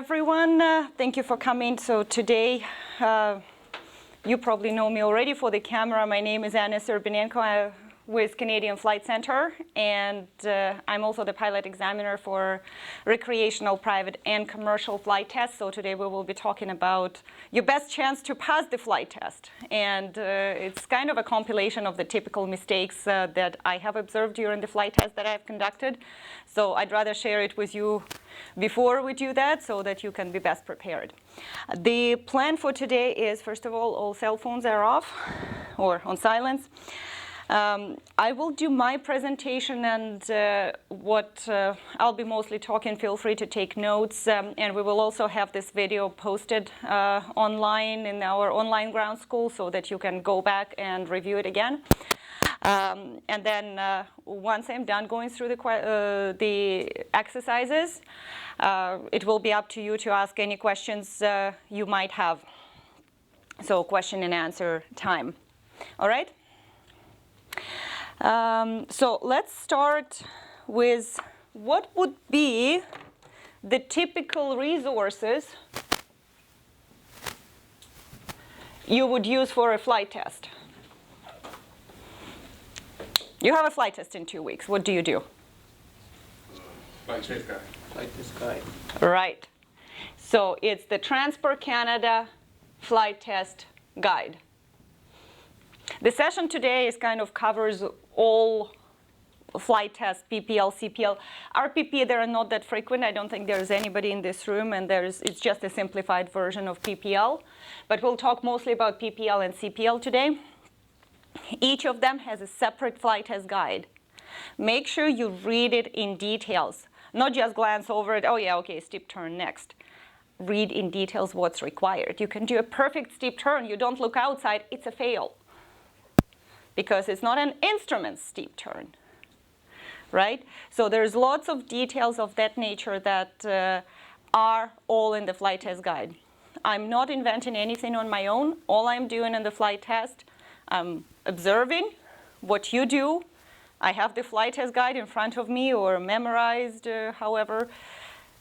everyone. Thank you for coming. So today, you probably know me already for the camera. My name is Anna Serbenenko with Canadian Flight Center, and I'm also the pilot examiner for recreational, private, and commercial flight tests. So today we will be talking about your best chance to pass the flight test. And it's kind of a compilation of the typical mistakes that I have observed during the flight test that I've conducted. So I'd rather share it with you before we do that so that you can be best prepared. The plan for today is, first of all cell phones are off or on silence. I will do my presentation, and what I'll be mostly talking. Feel free to take notes, and we will also have this video posted online in our online ground school so that you can go back and review it again. And then once I'm done going through the exercises, it will be up to you to ask any questions you might have. So question and answer time. All right? So let's start with what would be the typical resources you would use for a flight test. You have a flight test in 2 weeks. What do you do? Flight test guide. Flight test guide. Right. So it's the Transport Canada Flight Test Guide. The session today covers all flight tests, PPL, CPL. RPP, they are not that frequent. I don't think there's anybody in this room, and it's just a simplified version of PPL. But we'll talk mostly about PPL and CPL today. Each of them has a separate flight test guide. Make sure you read it in details, not just glance over it. Oh yeah, okay, steep turn next. Read in details what's required. You can do a perfect steep turn. You don't look outside, it's a fail. Because it's not an instrument steep turn, right? So there's lots of details of that nature that are all in the flight test guide. I'm not inventing anything on my own. All I'm doing in the flight test, I'm observing what you do. I have the flight test guide in front of me or memorized, however.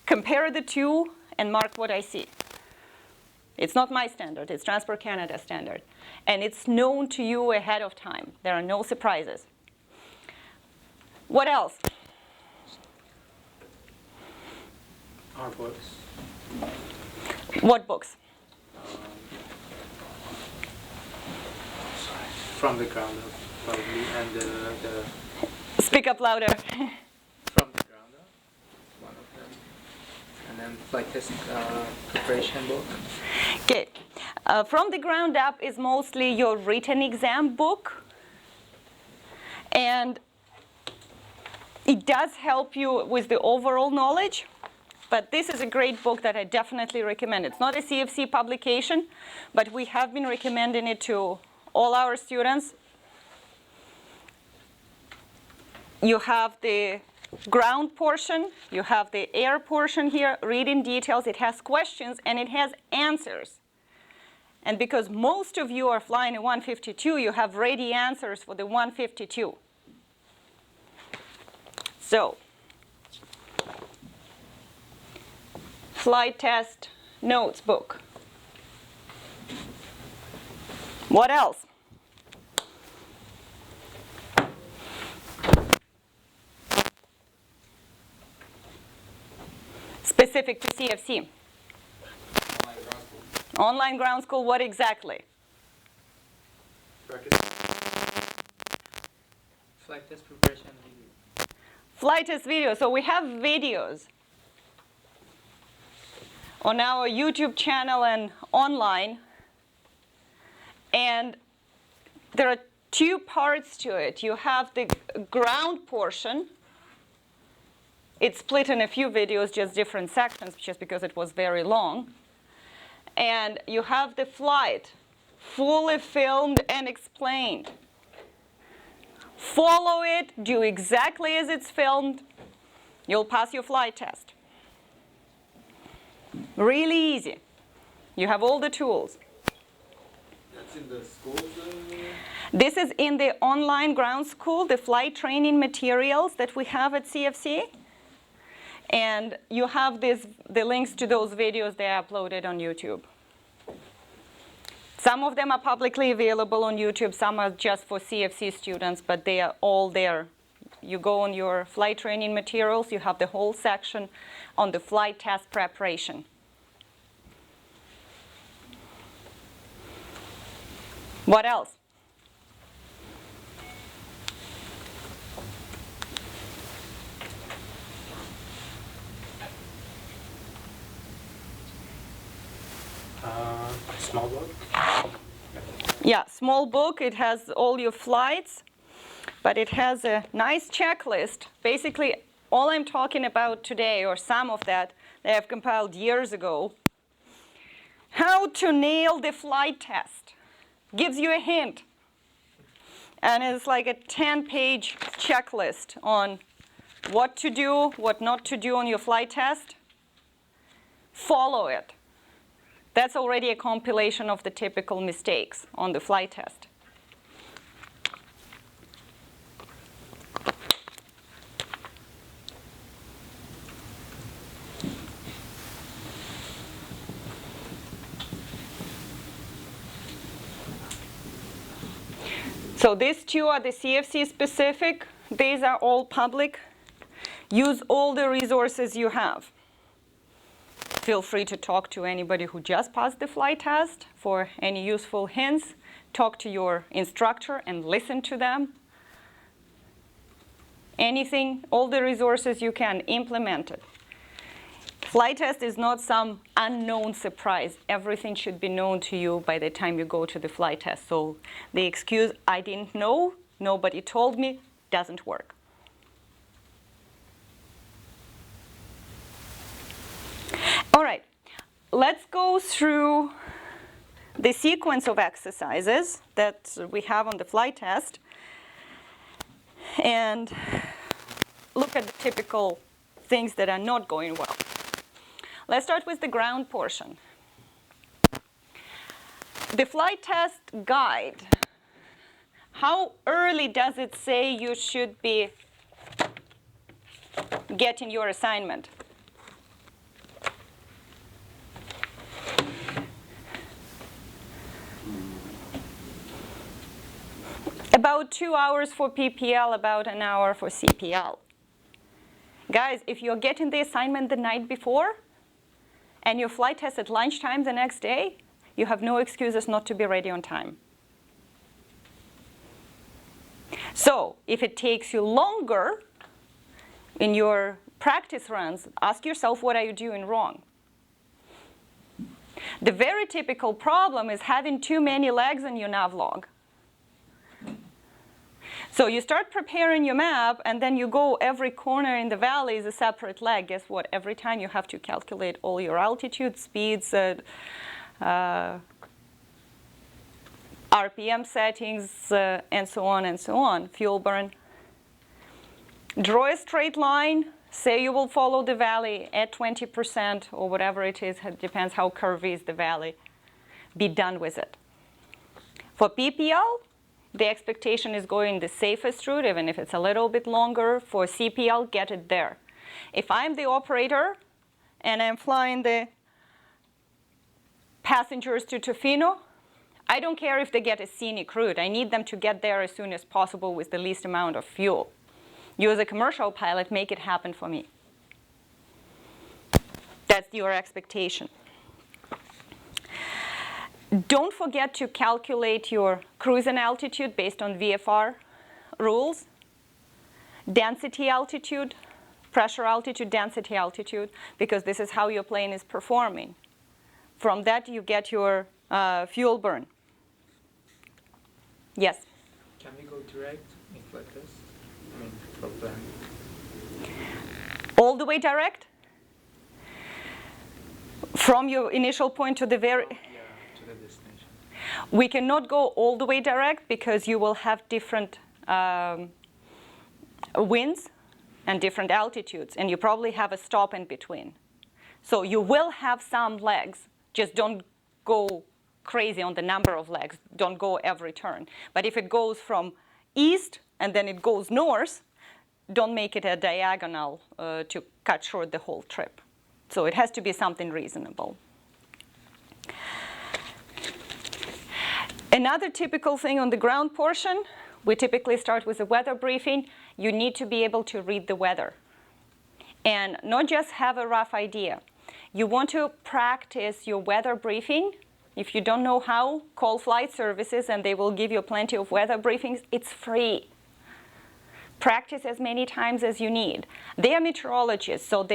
Compare the two and mark what I see. It's not my standard, it's Transport Canada standard. And it's known to you ahead of time. There are no surprises. What else? Our books. What books? From the ground up, probably, and the Speak up louder. From the ground up, one of them, and then flight test preparation book. Okay. From the ground up is mostly your written exam book, and it does help you with the overall knowledge, but this is a great book that I definitely recommend. It's not a CFC publication, but we have been recommending it to all our students. You have the ground portion, you have the air portion here, read in details. It has questions and it has answers. And because most of you are flying a 152, you have ready answers for the 152. So, flight test notes book. What else? Specific to CFC. Online ground school, what exactly? Flight test preparation video. Flight test video. So we have videos on our YouTube channel and online. And there are two parts to it. You have the ground portion. It's split in a few videos, just different sections, just because it was very long. And you have the flight, fully filmed and explained. Follow it, do exactly as it's filmed. You'll pass your flight test. Really easy. You have all the tools. That's in the schools? This is in the online ground school, the flight training materials that we have at CFC. And you have the links to those videos they are uploaded on YouTube. Some of them are publicly available on YouTube, some are just for CFC students, but they are all there. You go on your flight training materials, you have the whole section on the flight test preparation. What else? Small book. Yeah, small book. It has all your flights, but it has a nice checklist. Basically, all I'm talking about today, or some of that, they have compiled years ago. How to nail the flight test. Gives you a hint. And it's like a 10-page checklist on what to do, what not to do on your flight test. Follow it. That's already a compilation of the typical mistakes on the flight test. So these two are the CFC specific. These are all public. Use all the resources you have. Feel free to talk to anybody who just passed the flight test for any useful hints. Talk to your instructor and listen to them. Anything, all the resources you can, implement it. Flight test is not some unknown surprise. Everything should be known to you by the time you go to the flight test. So the excuse, I didn't know, nobody told me, doesn't work. All right, let's go through the sequence of exercises that we have on the flight test and look at the typical things that are not going well. Let's start with the ground portion. The flight test guide. How early does it say you should be getting your assignment? About 2 hours for PPL, about an hour for CPL. Guys, if you're getting the assignment the night before and your flight test at lunchtime the next day, you have no excuses not to be ready on time. So if it takes you longer in your practice runs, ask yourself, what are you doing wrong? The very typical problem is having too many legs in your navlog. So you start preparing your map, and then you go every corner in the valley is a separate leg. Guess what? Every time you have to calculate all your altitude, speeds, RPM settings, and so on and so on, fuel burn. Draw a straight line. Say you will follow the valley at 20% or whatever it is. It depends how curvy is the valley. Be done with it. For PPL, the expectation is going the safest route, even if it's a little bit longer. For CPL, get it there. If I'm the operator and I'm flying the passengers to Tofino, I don't care if they get a scenic route. I need them to get there as soon as possible with the least amount of fuel. You as a commercial pilot, make it happen for me. That's your expectation. Don't forget to calculate your cruising altitude based on VFR rules. Density altitude, pressure altitude, density altitude, because this is how your plane is performing. From that, you get your fuel burn. Yes? Can we go direct in flight test? I mean, for plan. All the way direct? From your initial point to the very... Yeah, to the destination. We cannot go all the way direct because you will have different winds and different altitudes, and you probably have a stop in between. So you will have some legs. Just don't go crazy on the number of legs. Don't go every turn. But if it goes from east and then it goes north, don't make it a diagonal to cut short the whole trip. So it has to be something reasonable. Another typical thing on the ground portion, we typically start with a weather briefing. You need to be able to read the weather and not just have a rough idea. You want to practice your weather briefing. If you don't know how, call flight services and they will give you plenty of weather briefings. It's free. Practice as many times as you need. They are meteorologists, so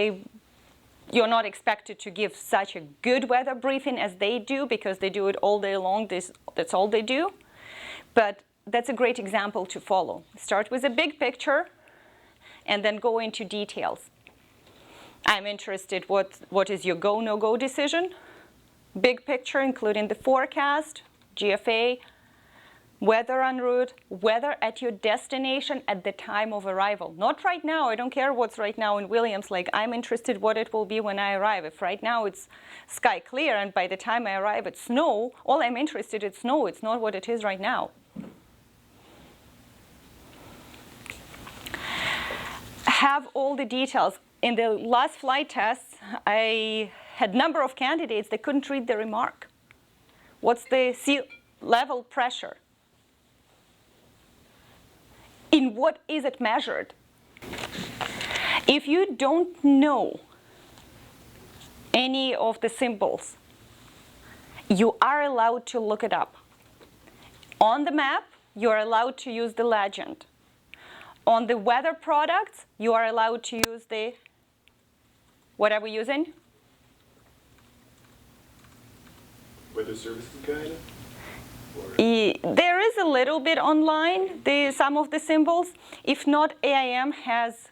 you're not expected to give such a good weather briefing as they do because they do it all day long. That's all they do. But that's a great example to follow. Start with a big picture and then go into details. I'm interested what is your go, no-go decision. Big picture, including the forecast, GFA, weather en route, weather at your destination at the time of arrival. Not right now. I don't care what's right now in Williams Lake. I'm interested what it will be when I arrive. If right now it's sky clear and by the time I arrive it's snow, all I'm interested in is snow. It's not what it is right now. Have all the details. In the last flight tests, I had a number of candidates that couldn't read the remark. What's the sea level pressure? In what is it measured? If you don't know any of the symbols, you are allowed to look it up. On the map, you are allowed to use the legend. On the weather products, you are allowed to use the, what are we using? Weather Services Guide? There is a little bit online, some of the symbols. If not, AIM has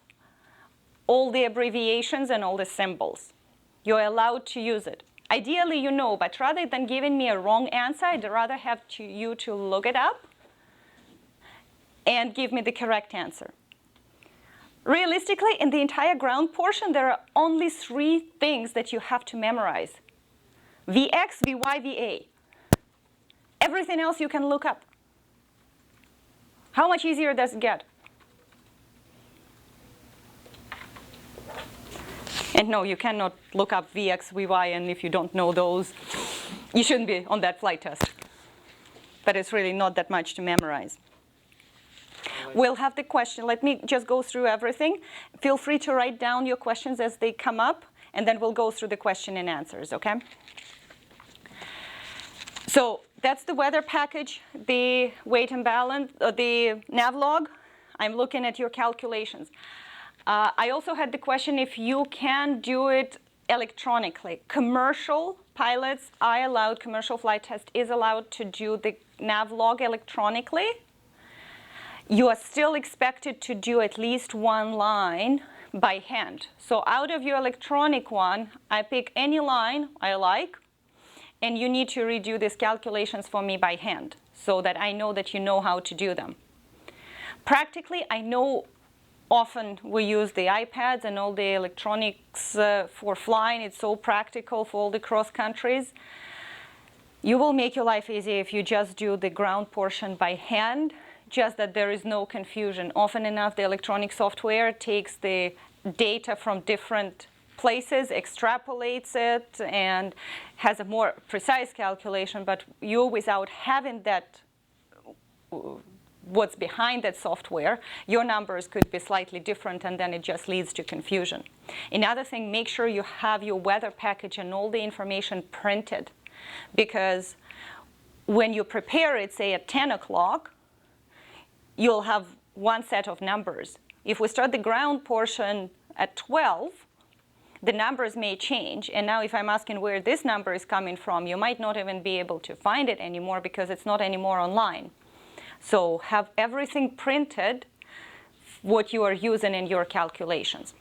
all the abbreviations and all the symbols. You're allowed to use it. Ideally, you know, but rather than giving me a wrong answer, I'd rather have you to look it up and give me the correct answer. Realistically, in the entire ground portion, there are only 3 things that you have to memorize. VX, VY, VA. Everything else you can look up. How much easier does it get? And no, you cannot look up VX, VY, and if you don't know those, you shouldn't be on that flight test. But it's really not that much to memorize. We'll have the question. Let me just go through everything. Feel free to write down your questions as they come up, and then we'll go through the question and answers, okay? So that's the weather package, the weight and balance, the navlog. I'm looking at your calculations. I also had the question if you can do it electronically. Commercial pilots are allowed, commercial flight test is allowed to do the navlog electronically. You are still expected to do at least 1 line by hand. So out of your electronic one, I pick any line I like, and you need to redo these calculations for me by hand so that I know that you know how to do them. Practically, I know often we use the iPads and all the electronics for flying. It's so practical for all the cross countries. You will make your life easy if you just do the ground portion by hand, just that there is no confusion. Often enough, the electronic software takes the data from different places, extrapolates it, and has a more precise calculation, but you, without having that, what's behind that software, your numbers could be slightly different, and then it just leads to confusion. Another thing, make sure you have your weather package and all the information printed, because when you prepare it, say at 10 o'clock, you'll have one set of numbers. If we start the ground portion at 12, the numbers may change. And now if I'm asking where this number is coming from, you might not even be able to find it anymore because it's not anymore online. So have everything printed, what you are using in your calculations.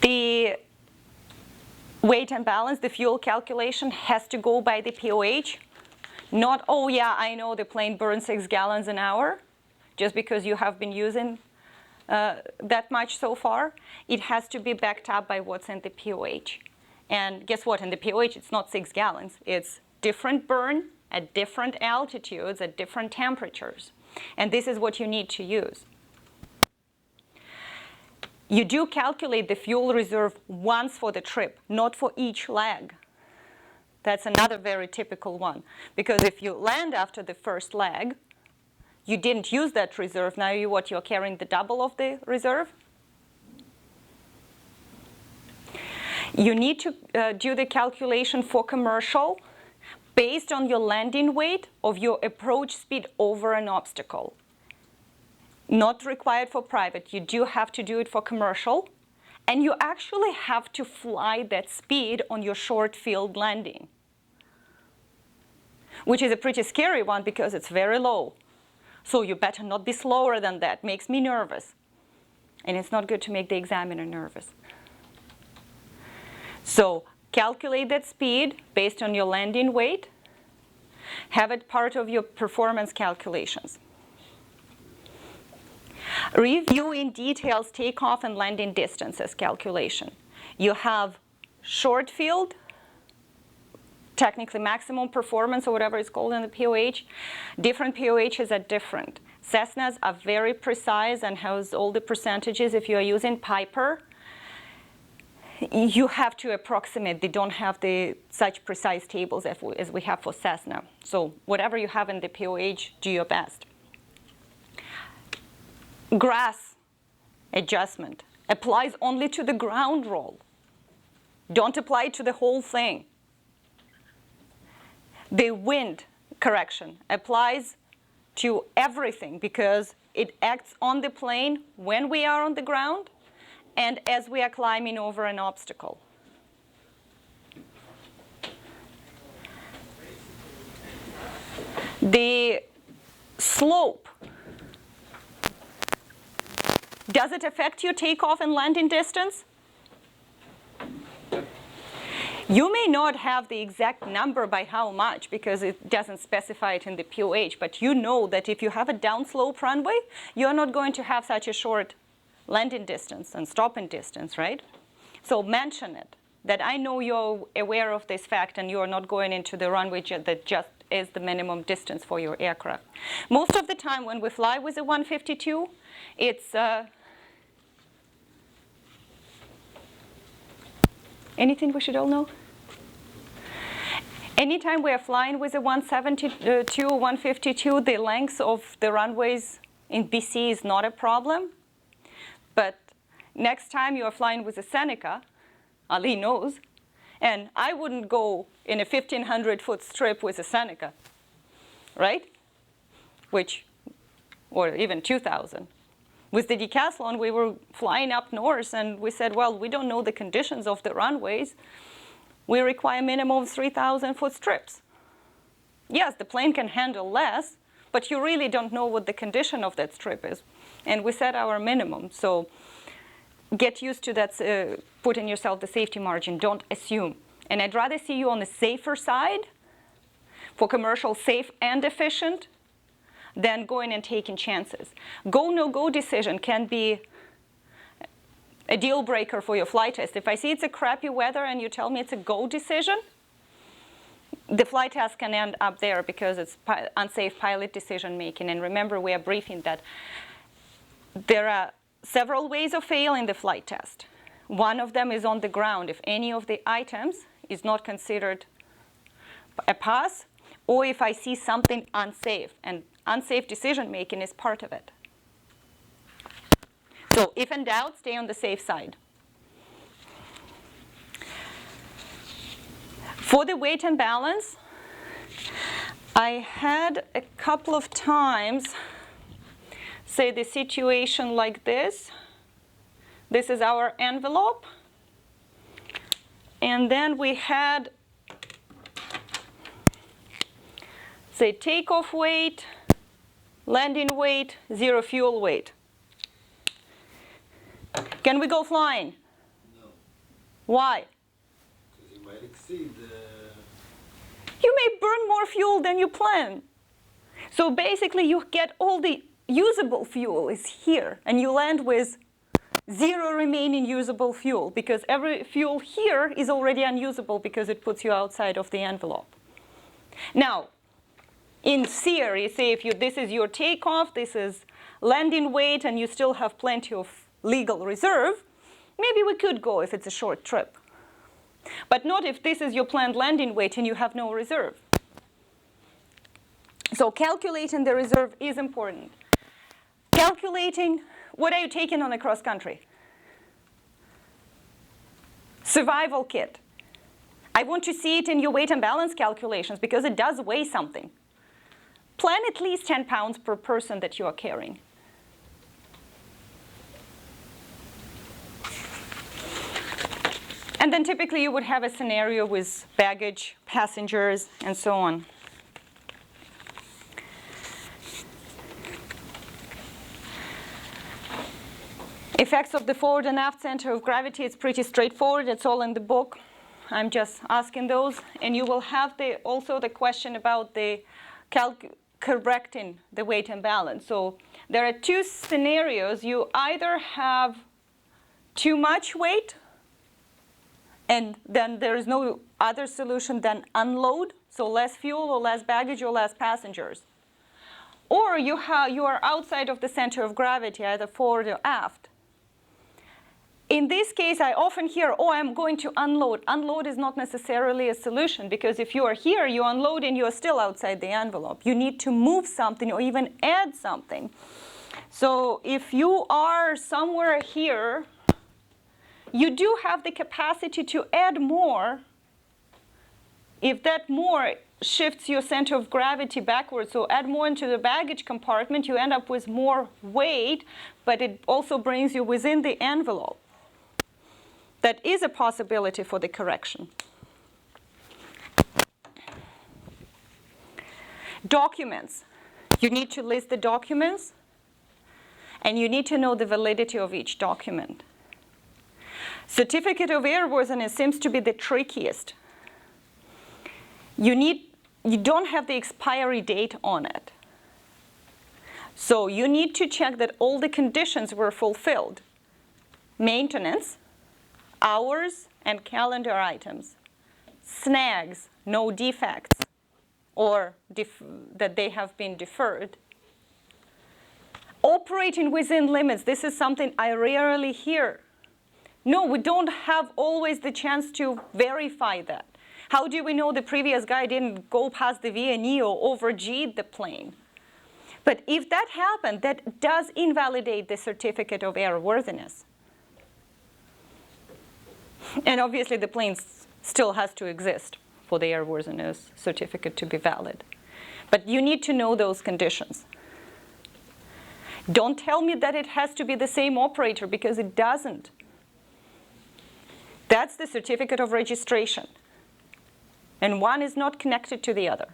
The weight and balance, the fuel calculation has to go by the POH. Not, oh yeah, I know the plane burns 6 gallons an hour, just because you have been using that much so far. It has to be backed up by what's in the POH. And guess what? In the POH, it's not 6 gallons. It's different burn at different altitudes, at different temperatures. And this is what you need to use. You do calculate the fuel reserve once for the trip, not for each leg. That's another very typical one. Because if you land after the first leg, you didn't use that reserve. Now you're carrying the double of the reserve. You need to do the calculation for commercial based on your landing weight of your approach speed over an obstacle. Not required for private. You do have to do it for commercial. And you actually have to fly that speed on your short field landing, which is a pretty scary one because it's very low. So you better not be slower than that. Makes me nervous. And it's not good to make the examiner nervous. So calculate that speed based on your landing weight. Have it part of your performance calculations. Review in details takeoff and landing distances calculation. You have short field, technically maximum performance or whatever it's called in the POH. Different POHs are different. Cessnas are very precise and has all the percentages. If you are using Piper, you have to approximate. They don't have such precise tables as we have for Cessna. So whatever you have in the POH, do your best. Grass adjustment applies only to the ground roll. Don't apply it to the whole thing. The wind correction applies to everything because it acts on the plane when we are on the ground and as we are climbing over an obstacle. The slope, does it affect your takeoff and landing distance? You may not have the exact number by how much because it doesn't specify it in the POH, but you know that if you have a downslope runway, you're not going to have such a short landing distance and stopping distance, right? So mention it, that I know you're aware of this fact and you're not going into the runway that just is the minimum distance for your aircraft. Most of the time when we fly with a 152, it's anything we should all know? Anytime we are flying with a 172 or 152, the length of the runways in BC is not a problem. But next time you are flying with a Seneca, Ali knows, and I wouldn't go in a 1,500-foot strip with a Seneca, right? Or even 2,000. With the Decathlon, we were flying up north, and we said, well, we don't know the conditions of the runways. We require minimum of 3,000-foot strips. Yes, the plane can handle less, but you really don't know what the condition of that strip is. And we set our minimum. So get used to that, put in yourself the safety margin. Don't assume. And I'd rather see you on the safer side for commercial safe and efficient than going and taking chances. Go, no-go decision can be a deal breaker for your flight test. If I see it's a crappy weather and you tell me it's a go decision, the flight test can end up there because it's unsafe pilot decision making. And remember, we are briefing that there are several ways of failing the flight test. One of them is on the ground. If any of the items is not considered a pass, or if I see something unsafe, and unsafe decision making is part of it. So if in doubt, stay on the safe side. For the weight and balance, I had a couple of times say the situation like this. This is our envelope. And then we had, say, takeoff weight, landing weight, zero fuel weight. Can we go flying? No, Why? because you might exceed the... You may burn more fuel than you plan. So basically, you get all the usable fuel is here, and you land with zero remaining usable fuel, because every fuel here is already unusable because it puts you outside of the envelope. Now, in theory, say if this is your takeoff, this is landing weight, and you still have plenty of legal reserve, maybe we could go if it's a short trip. But not if this is your planned landing weight and you have no reserve. So calculating the reserve is important. Calculating, what are you taking on a cross country? Survival kit. I want to see it in your weight and balance calculations because it does weigh something. Plan at least 10 pounds per person that you are carrying. And then typically you would have a scenario with baggage, passengers, and so on. Effects of the forward and aft center of gravity, it's pretty straightforward. It's all in the book. I'm just asking those. And you will have also the question about the correcting the weight and balance. So there are two scenarios. You either have too much weight, and then there is no other solution than unload, so less fuel or less baggage or less passengers. Or you are outside of the center of gravity, either forward or aft. In this case, I often hear, oh, I'm going to unload. Unload is not necessarily a solution, because if you are here, you unload and you are still outside the envelope. You need to move something or even add something. So if you are somewhere here, you do have the capacity to add more. If that more shifts your center of gravity backwards, so add more into the baggage compartment, you end up with more weight, but it also brings you within the envelope. That is a possibility for the correction. Documents. You need to list the documents, and you need to know the validity of each document. Certificate of airworthiness seems to be the trickiest. You don't have the expiry date on it. So you need to check that all the conditions were fulfilled. Maintenance, hours, and calendar items. Snags, no defects, or that they have been deferred. Operating within limits, this is something I rarely hear. No, we don't have always the chance to verify that. How do we know the previous guy didn't go past the VNE or over-G'd the plane? But if that happened, that does invalidate the certificate of airworthiness. And obviously the plane still has to exist for the airworthiness certificate to be valid. But you need to know those conditions. Don't tell me that it has to be the same operator, because it doesn't. That's the certificate of registration. And one is not connected to the other.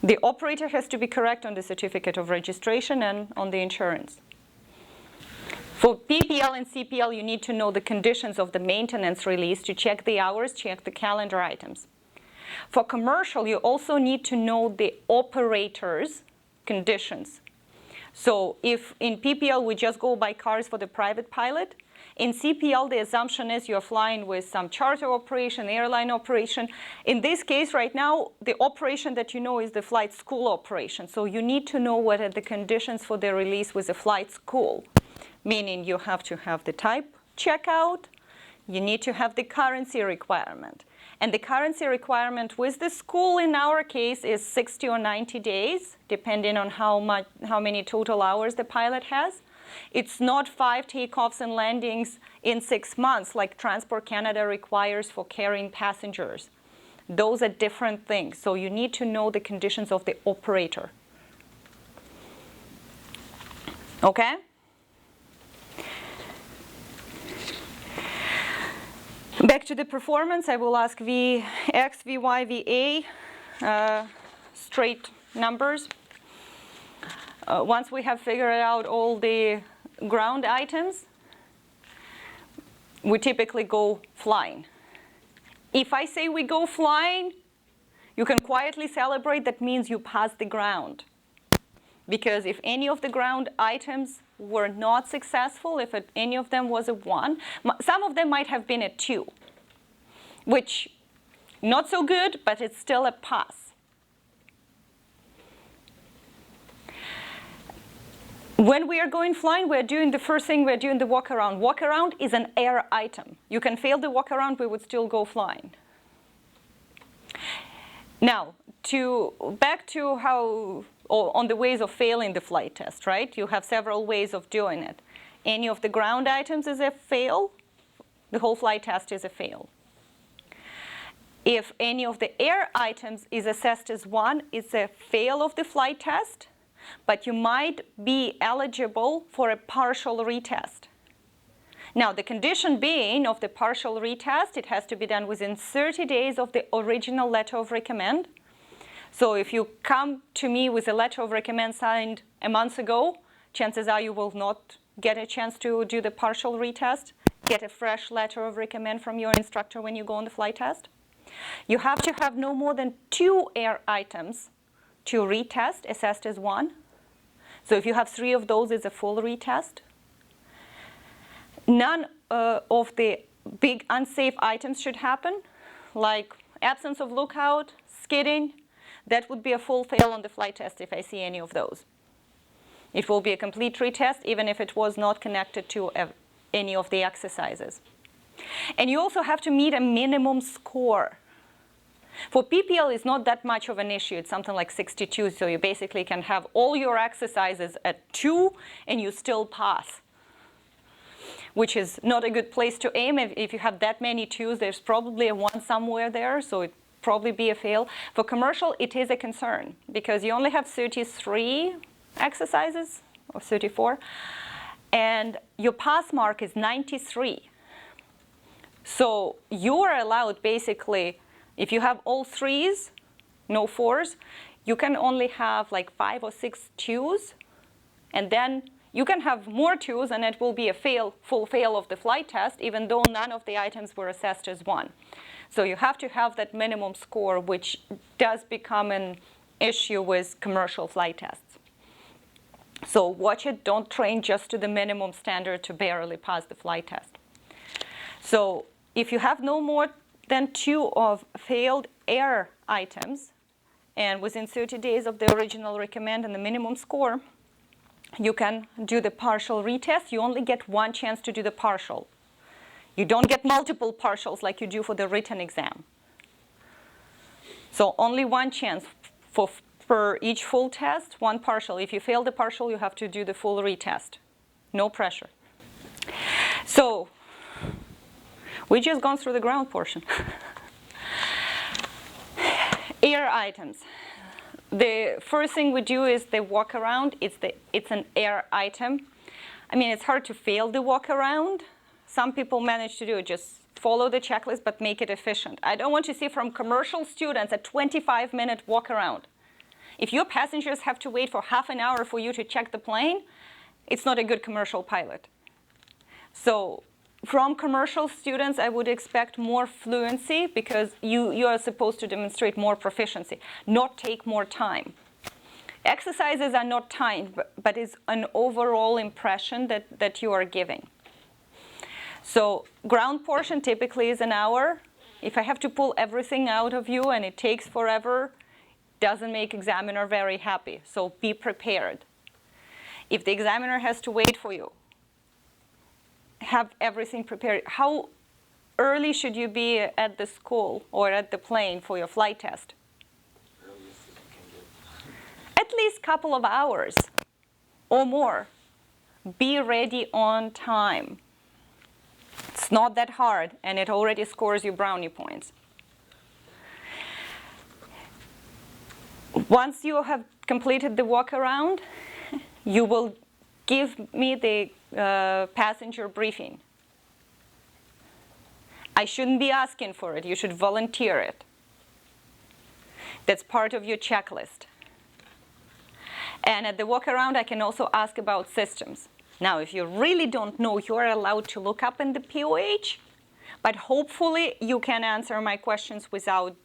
The operator has to be correct on the certificate of registration and on the insurance. For PPL and CPL, you need to know the conditions of the maintenance release to check the hours, check the calendar items. For commercial, you also need to know the operator's conditions. So if in PPL we just go by cars for the private pilot, in CPL the assumption is you're flying with some charter operation, airline operation. In this case right now, the operation that you know is the flight school operation. So you need to know what are the conditions for the release with the flight school. Meaning you have to have the type checkout, you need to have the currency requirement. And the currency requirement with the school in our case is 60 or 90 days, depending on how many total hours the pilot has. It's not 5 takeoffs and landings in 6 months like Transport Canada requires for carrying passengers. Those are different things. So you need to know the conditions of the operator. Okay? Back to the performance, I will ask Vx, Vy, Va, straight numbers. Once we have figured out all the ground items, we typically go flying. If I say we go flying, you can quietly celebrate. That means you passed the ground. Because if any of the ground items were not successful, if any of them was a 1, some of them might have been a 2, which not so good, but it's still a pass. When we are going flying, we're doing the first thing, we're doing the walk around. Walk around is an air item. You can fail the walk around, we would still go flying. Now, back to how, on the ways of failing the flight test, right? You have several ways of doing it. Any of the ground items is a fail. The whole flight test is a fail. If any of the air items is assessed as 1, it's a fail of the flight test, but you might be eligible for a partial retest. Now, the condition being of the partial retest, it has to be done within 30 days of the original letter of recommend. So if you come to me with a letter of recommend signed a month ago, chances are you will not get a chance to do the partial retest. Get a fresh letter of recommend from your instructor when you go on the flight test. You have to have no more than 2 air items to retest, assessed as 1. So if you have 3 of those, it's a full retest. None of the big unsafe items should happen, like absence of lookout, skidding. That would be a full fail on the flight test if I see any of those. It will be a complete retest, even if it was not connected to any of the exercises. And you also have to meet a minimum score. For PPL, it's not that much of an issue. It's something like 62, so you basically can have all your exercises at 2 and you still pass, which is not a good place to aim. If you have that many 2s, there's probably a 1 somewhere there, so it'd probably be a fail. For commercial, it is a concern because you only have 33 exercises, or 34, and your pass mark is 93. So you are allowed basically, if you have all 3s, no 4s, you can only have like 5 or 6 2s, and then you can have more 2s and it will be a full fail of the flight test, even though none of the items were assessed as 1. So you have to have that minimum score, which does become an issue with commercial flight tests. So watch it, don't train just to the minimum standard to barely pass the flight test. So if you have no more than 2 of failed air items, and within 30 days of the original recommend and the minimum score, you can do the partial retest. You only get 1 chance to do the partial. You don't get multiple partials like you do for the written exam. So only 1 chance for each full test, 1 partial. If you fail the partial, you have to do the full retest. No pressure. So we just gone through the ground portion. Air items. The first thing we do is the walk around. It's an air item. I mean, it's hard to fail the walk around. Some people manage to do it, just follow the checklist, but make it efficient. I don't want to see from commercial students a 25-minute walk around. If your passengers have to wait for half an hour for you to check the plane, it's not a good commercial pilot. So from commercial students, I would expect more fluency because you are supposed to demonstrate more proficiency, not take more time. Exercises are not timed, but it's an overall impression that you are giving. So ground portion typically is an hour. If I have to pull everything out of you and it takes forever, doesn't make examiner very happy. So be prepared. If the examiner has to wait for you, have everything prepared. How early should you be at the school or at the plane for your flight test? At least a couple of hours or more. Be ready on time. It's not that hard, and it already scores you brownie points. Once you have completed the walk around, you will give me the passenger briefing. I shouldn't be asking for it. You should volunteer it. That's part of your checklist. And at the walk around, I can also ask about systems. Now, if you really don't know, you're allowed to look up in the POH, but hopefully you can answer my questions without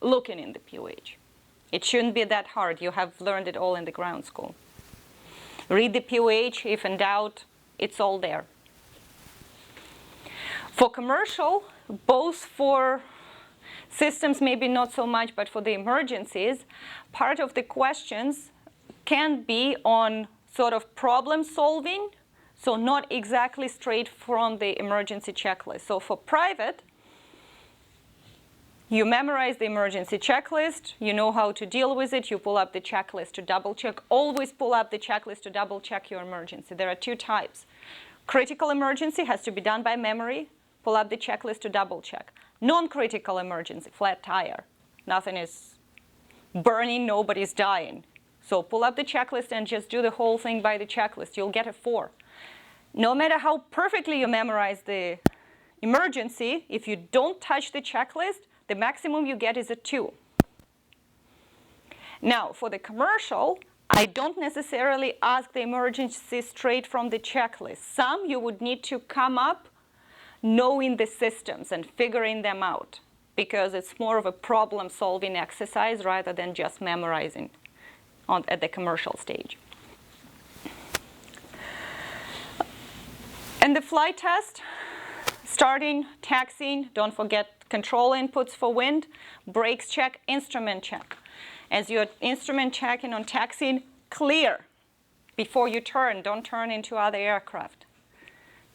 looking in the POH. It shouldn't be that hard. You have learned it all in the ground school. Read the POH. If in doubt, it's all there. For commercial, both for systems, maybe not so much, but for the emergencies, part of the questions can be on sort of problem solving, so not exactly straight from the emergency checklist. So for private, you memorize the emergency checklist, you know how to deal with it, you pull up the checklist to double check. Always pull up the checklist to double check your emergency. There are two types. Critical emergency has to be done by memory, pull up the checklist to double check. Non-critical emergency, flat tire. Nothing is burning, nobody's dying. So pull up the checklist and just do the whole thing by the checklist. You'll get a 4. No matter how perfectly you memorize the emergency, if you don't touch the checklist, the maximum you get is a 2. Now, for the commercial, I don't necessarily ask the emergency straight from the checklist. Some you would need to come up knowing the systems and figuring them out, because it's more of a problem-solving exercise rather than just memorizing at the commercial stage. And the flight test, starting, taxiing, don't forget control inputs for wind, brakes check, instrument check. As you're instrument checking on taxiing, clear before you turn. Don't turn into other aircraft.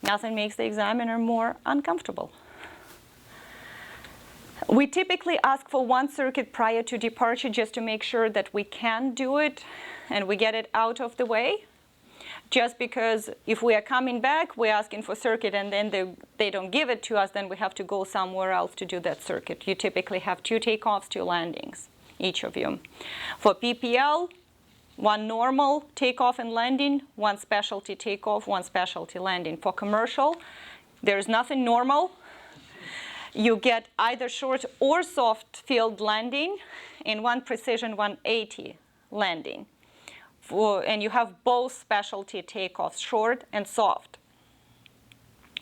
Nothing makes the examiner more uncomfortable. We typically ask for 1 circuit prior to departure just to make sure that we can do it and we get it out of the way. Just because if we are coming back, we're asking for circuit and then they don't give it to us, then we have to go somewhere else to do that circuit. You typically have 2 takeoffs, 2 landings, each of you. For PPL, 1 normal takeoff and landing, 1 specialty takeoff, 1 specialty landing. For commercial, there's nothing normal. You get either short or soft field landing and 1 precision 180 landing. And you have both specialty takeoffs, short and soft.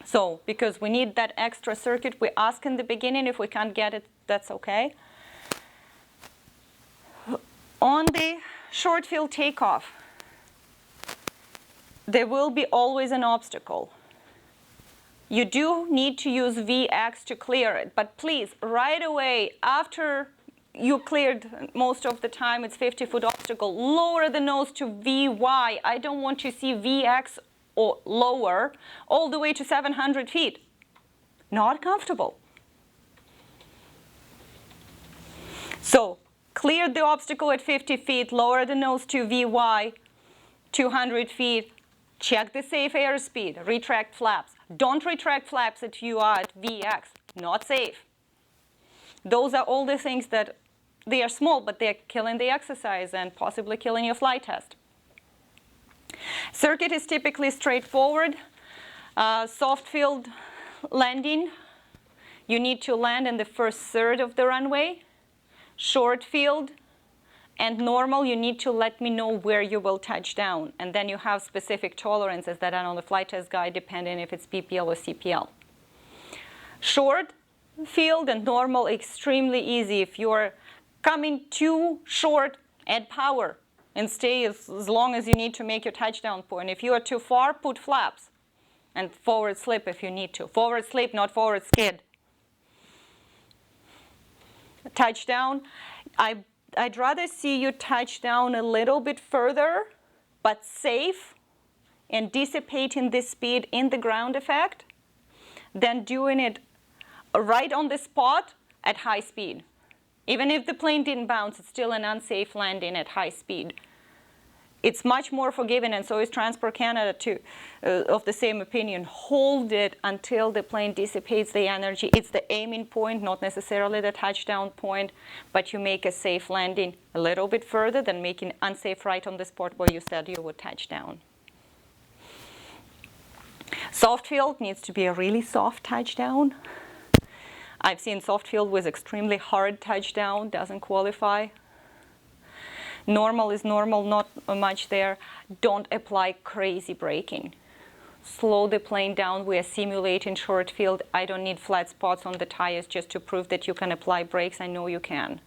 So because we need that extra circuit, we ask in the beginning. If we can't get it, that's okay. On the short field takeoff, there will be always an obstacle. You do need to use VX to clear it, but please, right away after you cleared, most of the time it's 50-foot obstacle, lower the nose to VY. I don't want to see VX or lower all the way to 700 feet. Not comfortable. So clear the obstacle at 50 feet, lower the nose to VY, 200 feet, check the safe airspeed, retract flaps. Don't retract flaps at UR at VX, not safe. Those are all the things that they are small, but they're killing the exercise and possibly killing your flight test. Circuit is typically straightforward. Soft field landing, you need to land in the first third of the runway. Short field and normal, you need to let me know where you will touch down. And then you have specific tolerances that are on the flight test guide, depending if it's PPL or CPL. Short field and normal, extremely easy. If you're coming too short, add power and stay as long as you need to make your touchdown point. If you are too far, put flaps and forward slip if you need to. Forward slip, not forward skid. Touchdown, I'd rather see you touch down a little bit further, but safe and dissipating the speed in the ground effect, than doing it right on the spot at high speed. Even if the plane didn't bounce, it's still an unsafe landing at high speed. It's much more forgiving, and so is Transport Canada too, of the same opinion. Hold it until the plane dissipates the energy. It's the aiming point, not necessarily the touchdown point, but you make a safe landing a little bit further than making unsafe right on the spot where you said you would touch down. Soft field needs to be a really soft touchdown. I've seen soft field with extremely hard touchdown, doesn't qualify. Normal is normal, not much there. Don't apply crazy braking. Slow the plane down. We are simulating short field. I don't need flat spots on the tires just to prove that you can apply brakes. I know you can.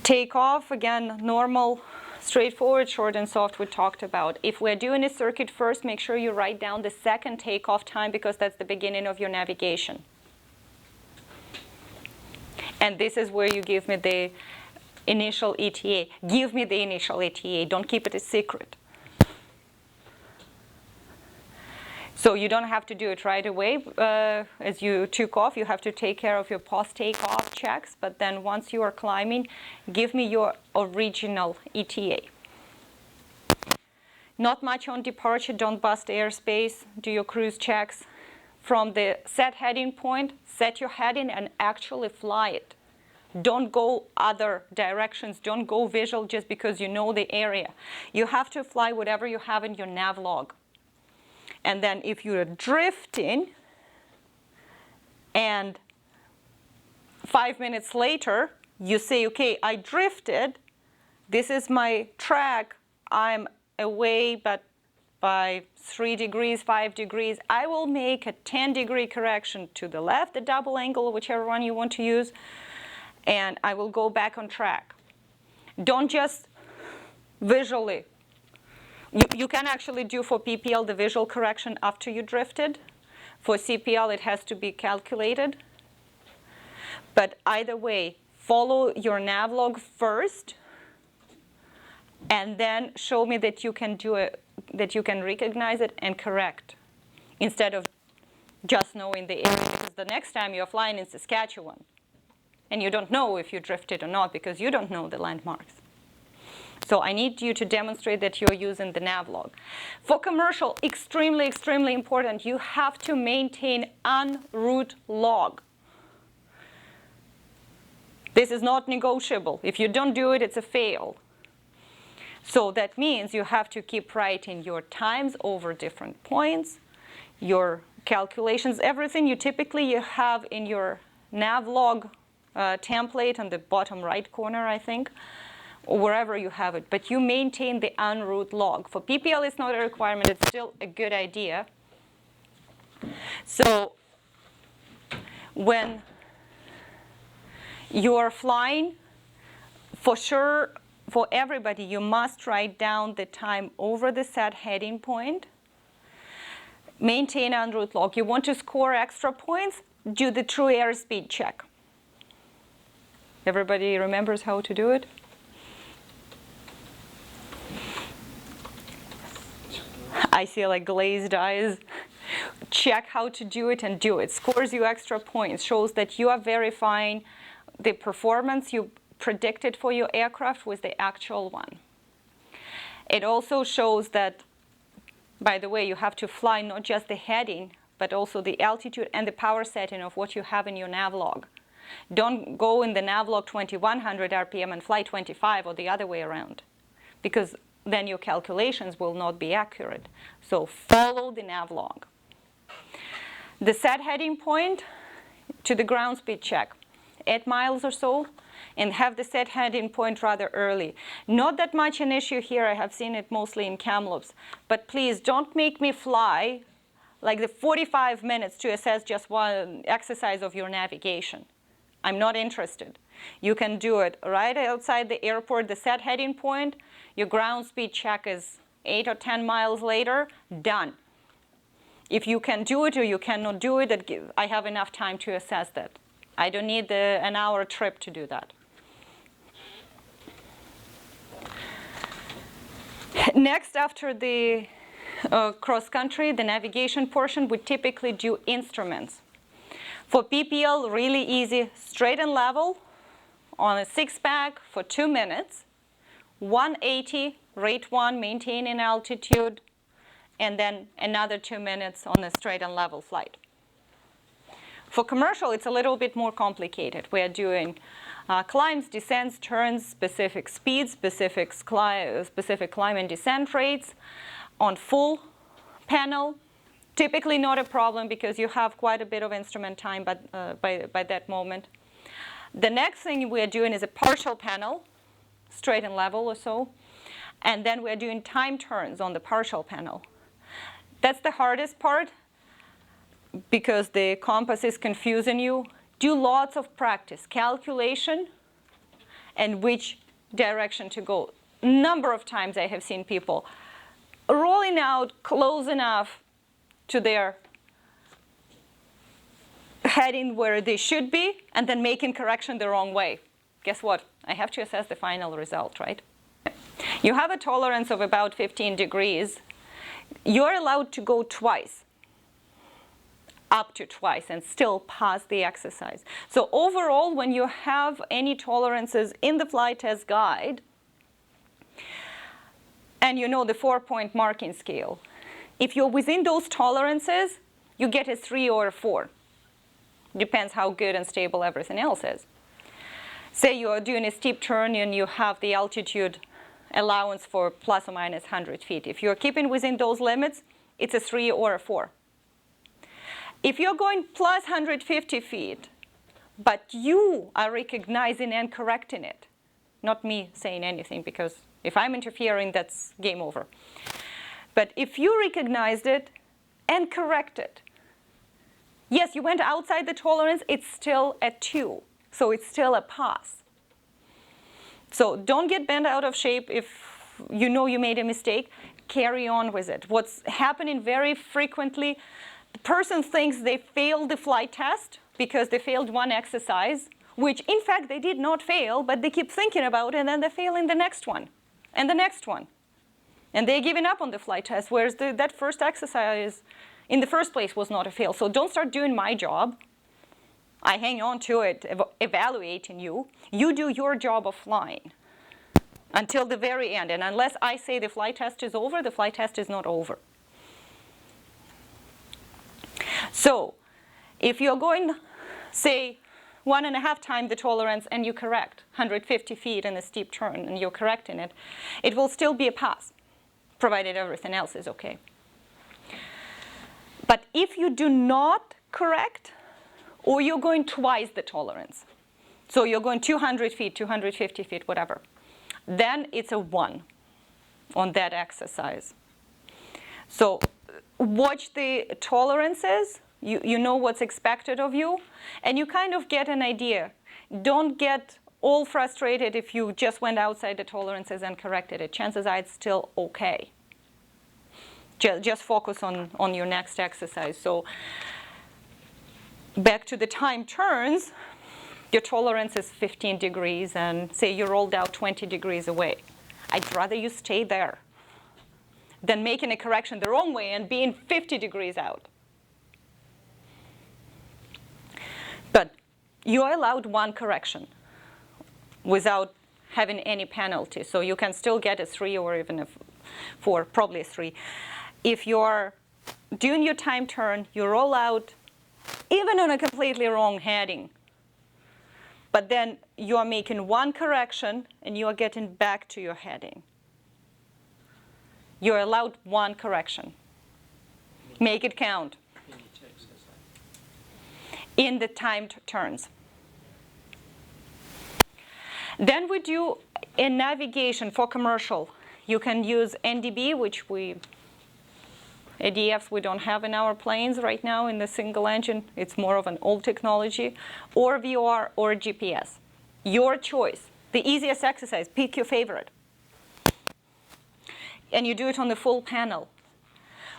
Takeoff, again, normal, straightforward, short and soft we talked about. If we're doing a circuit first, make sure you write down the second takeoff time, because that's the beginning of your navigation. And this is where you give me the initial ETA. Give me the initial ETA. Don't keep it a secret. So you don't have to do it right away as you took off. You have to take care of your post-takeoff checks. But then once you are climbing, give me your original ETA. Not much on departure. Don't bust airspace. Do your cruise checks. From the set heading point, set your heading and actually fly it. Don't go other directions. Don't go visual just because you know the area. You have to fly whatever you have in your nav log. And then if you're drifting and 5 minutes later you say, okay, I drifted, this is my track, I'm away but by 3 degrees, 5 degrees, I will make a 10-degree correction to the left, the double angle, whichever one you want to use, and I will go back on track. Don't just visually. You can actually do for PPL the visual correction after you drifted. For CPL, it has to be calculated. But either way, follow your nav log first, and then show me that you can do it, that you can recognize it and correct, instead of just knowing the area. Because the next time you're flying in Saskatchewan, and you don't know if you drifted or not because you don't know the landmarks. So I need you to demonstrate that you're using the nav log. For commercial, extremely, extremely important, you have to maintain en route log. This is not negotiable. If you don't do it, it's a fail. So that means you have to keep writing your times over different points, your calculations, everything you typically have in your nav log template on the bottom right corner, I think, or wherever you have it. But you maintain the en route log. For PPL, it's not a requirement. It's still a good idea. So when you are flying, for sure, for everybody, you must write down the time over the set heading point. Maintain en route log. You want to score extra points? Do the true airspeed check. Everybody remembers how to do it? I see like glazed eyes. Check how to do it and do it. Scores you extra points. Shows that you are verifying the performance you predicted for your aircraft with the actual one. It also shows that, by the way, you have to fly not just the heading, but also the altitude and the power setting of what you have in your nav log. Don't go in the nav log 2100 RPM and fly 25 or the other way around, because then your calculations will not be accurate. So follow the nav log. The set heading point to the ground speed check, 8 miles or so, and have the set heading point rather early. Not that much an issue here. I have seen it mostly in Kamloops. But please don't make me fly like the 45 minutes to assess just one exercise of your navigation. I'm not interested. You can do it right outside the airport, the set heading point. Your ground speed check is 8 or 10 miles later, done. If you can do it or you cannot do it, I have enough time to assess that. I don't need an hour trip to do that. Next, after the cross-country, the navigation portion, we typically do instruments. For PPL, really easy, straight and level on a 6-pack for 2 minutes, 180, rate 1, maintaining altitude, and then another 2 minutes on a straight and level flight. For commercial, it's a little bit more complicated. We are doing climbs, descents, turns, specific speeds, specific climb and descent rates on full panel. Typically not a problem because you have quite a bit of instrument time by that moment. The next thing we are doing is a partial panel, straight and level or so. And then we are doing time turns on the partial panel. That's the hardest part because the compass is confusing you. Do lots of practice, calculation, and which direction to go. Number of times I have seen people rolling out close enough to their heading where they should be, and then making correction the wrong way. guess what? I have to assess the final result, right? You have a tolerance of about 15 degrees. You're allowed to go twice, up to twice, and still pass the exercise. So overall, when you have any tolerances in the flight test guide, and you know the 4-point marking scale, if you're within those tolerances, you get a 3 or a 4. Depends how good and stable everything else is. Say you are doing a steep turn and you have the altitude allowance for plus or minus 100 feet. If you're keeping within those limits, it's a 3 or a 4. If you're going plus 150 feet, but you are recognizing and correcting it, not me saying anything, because if I'm interfering, that's game over. But if you recognized it and corrected, yes, you went outside the tolerance, it's still a 2. So it's still a pass. So don't get bent out of shape if you know you made a mistake. Carry on with it. What's happening very frequently, the person thinks they failed the flight test because they failed one exercise, which in fact they did not fail, but they keep thinking about it, and then they fail in the next one and the next one. And they're giving up on the flight test, whereas that first exercise in the first place was not a fail. So don't start doing my job. I hang on to it, evaluating you. You do your job of flying until the very end. And unless I say the flight test is over, the flight test is not over. So if you're going, say, 1.5 times the tolerance and you correct 150 feet in a steep turn and you're correcting it, it will still be a pass, provided everything else is okay. But if you do not correct, or you're going twice the tolerance, so you're going 200 feet, 250 feet, whatever, then it's a 1 on that exercise. So watch the tolerances, you know what's expected of you, and you kind of get an idea. Don't get all frustrated if you just went outside the tolerances and corrected it. Chances are it's still okay. Just focus on your next exercise. So back to the time turns, your tolerance is 15 degrees, and say you rolled out 20 degrees away. I'd rather you stay there than making a correction the wrong way and being 50 degrees out. But you're allowed 1 correction without having any penalty. So you can still get a 3 or even a 4, probably a 3. If you're doing your time turn, you roll out even on a completely wrong heading, but then you are making 1 correction and you are getting back to your heading. You're allowed 1 correction. Make it count in the timed turns. Then we do a navigation for commercial. You can use NDB, which ADFs we don't have in our planes right now in the single engine. It's more of an old technology. Or VOR or GPS. Your choice. The easiest exercise, pick your favorite. And you do it on the full panel.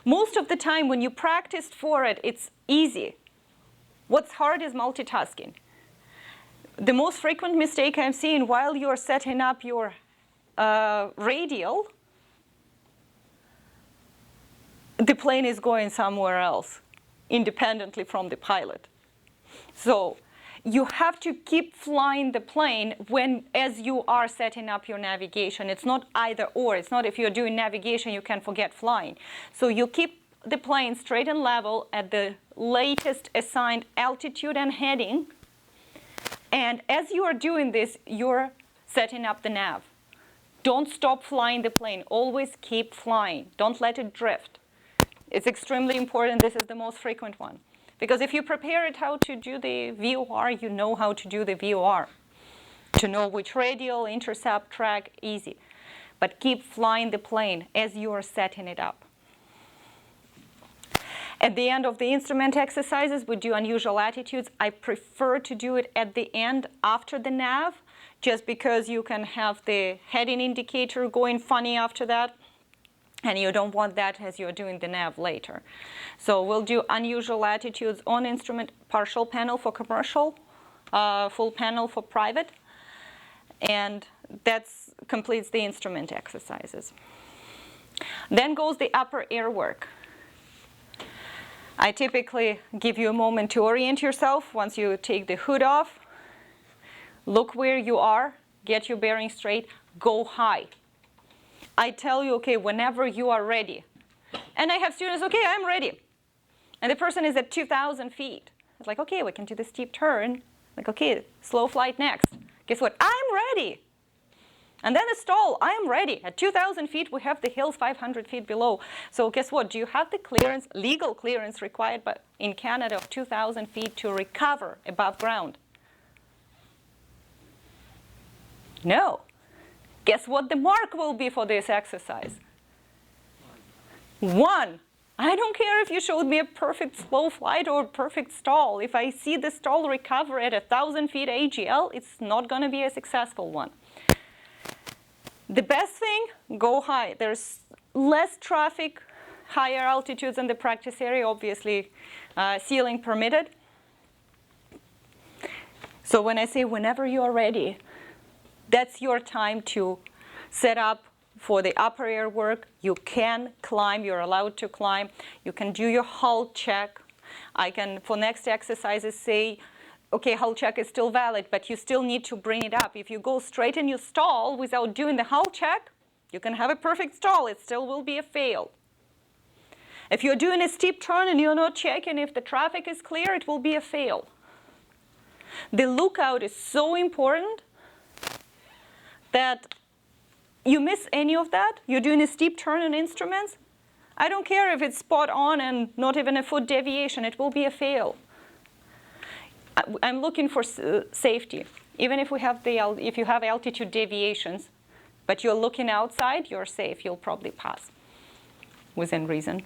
Most of the time when you practiced for it, it's easy. What's hard is multitasking. The most frequent mistake I'm seeing while you're setting up your radial, the plane is going somewhere else, independently from the pilot. So you have to keep flying the plane as you are setting up your navigation. It's not either or. It's not if you're doing navigation, you can forget flying. So you keep the plane straight and level at the latest assigned altitude and heading. And as you are doing this, you're setting up the nav. Don't stop flying the plane. Always keep flying. Don't let it drift. It's extremely important. This is the most frequent one. Because if you prepare it how to do the VOR, you know how to do the VOR. To know which radial, intercept, track, easy. But keep flying the plane as you are setting it up. At the end of the instrument exercises, we do unusual attitudes. I prefer to do it at the end after the nav, just because you can have the heading indicator going funny after that. And you don't want that as you're doing the nav later. So we'll do unusual attitudes on instrument, partial panel for commercial, full panel for private. And that completes the instrument exercises. Then goes the upper air work. I typically give you a moment to orient yourself once you take the hood off. Look where you are, get your bearings straight, go high. I tell you, okay, whenever you are ready. And I have students, okay, I'm ready. And the person is at 2,000 feet. It's like, okay, we can do the steep turn. Like, okay, slow flight next. Guess what? I'm ready. And then the stall, I am ready. At 2,000 feet, we have the hills 500 feet below. So guess what? Do you have the clearance, legal clearance required in Canada of 2,000 feet to recover above ground? No. Guess what the mark will be for this exercise? 1. I don't care if you showed me a perfect slow flight or a perfect stall. If I see the stall recover at 1,000 feet AGL, it's not going to be a successful one. The best thing, go high. There's less traffic, higher altitudes in the practice area, obviously ceiling permitted. So when I say whenever you are ready, that's your time to set up for the upper air work. You can climb, you're allowed to climb. You can do your hull check. I can, for next exercises, say, okay, hull check is still valid, but you still need to bring it up. If you go straight in your stall without doing the hull check, you can have a perfect stall. It still will be a fail. If you're doing a steep turn and you're not checking if the traffic is clear, it will be a fail. The lookout is so important that you miss any of that. You're doing a steep turn on instruments. I don't care if it's spot on and not even a foot deviation. It will be a fail. I'm looking for safety. Even if you have altitude deviations, but you're looking outside, you're safe. You'll probably pass within reason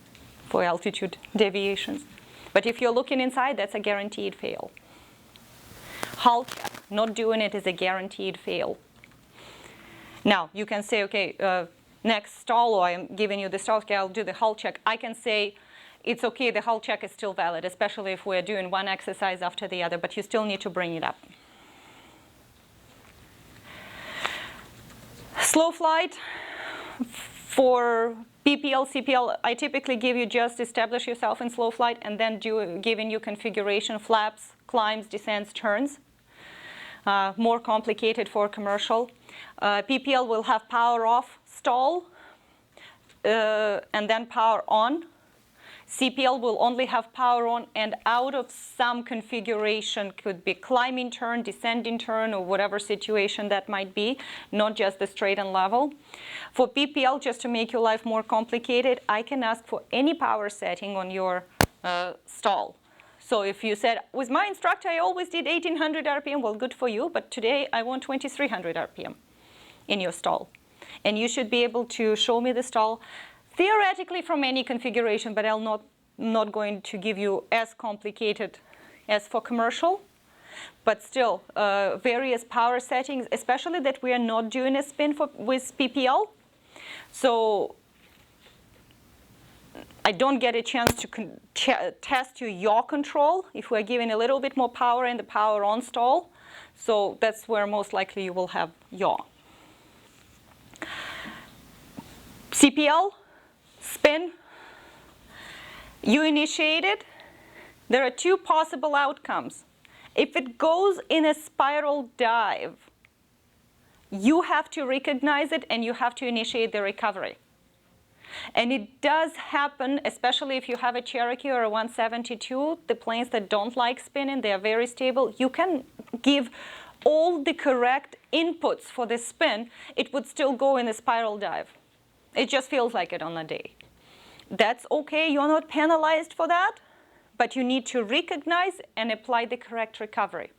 for altitude deviations. But if you're looking inside, that's a guaranteed fail. Hull check, not doing it is a guaranteed fail. Now, you can say, okay, next stall, or I'm giving you the stall, okay, I'll do the hull check. I can say, it's okay, the hull check is still valid, especially if we're doing one exercise after the other, but you still need to bring it up. Slow flight, for PPL, CPL, I typically give you just establish yourself in slow flight and then giving you configuration, flaps, climbs, descents, turns. More complicated for commercial. PPL will have power off, stall, and then power on. CPL will only have power on and out of some configuration, could be climbing turn, descending turn, or whatever situation that might be, not just the straight and level. For PPL, just to make your life more complicated, I can ask for any power setting on your stall. So if you said, with my instructor, I always did 1800 RPM, well, good for you, but today I want 2300 RPM in your stall. And you should be able to show me the stall theoretically from any configuration, but I'm not going to give you as complicated as for commercial. But still, various power settings, especially that we are not doing a spin with PPL. So I don't get a chance to test your yaw control if we're giving a little bit more power in the power on stall. So that's where most likely you will have yaw. CPL, spin, you initiate it. There are two possible outcomes. If it goes in a spiral dive, you have to recognize it and you have to initiate the recovery. And it does happen, especially if you have a Cherokee or a 172, the planes that don't like spinning, they are very stable. You can give all the correct inputs for the spin, it would still go in a spiral dive. It just feels like it on the day. That's okay, you're not penalized for that, but you need to recognize and apply the correct recovery.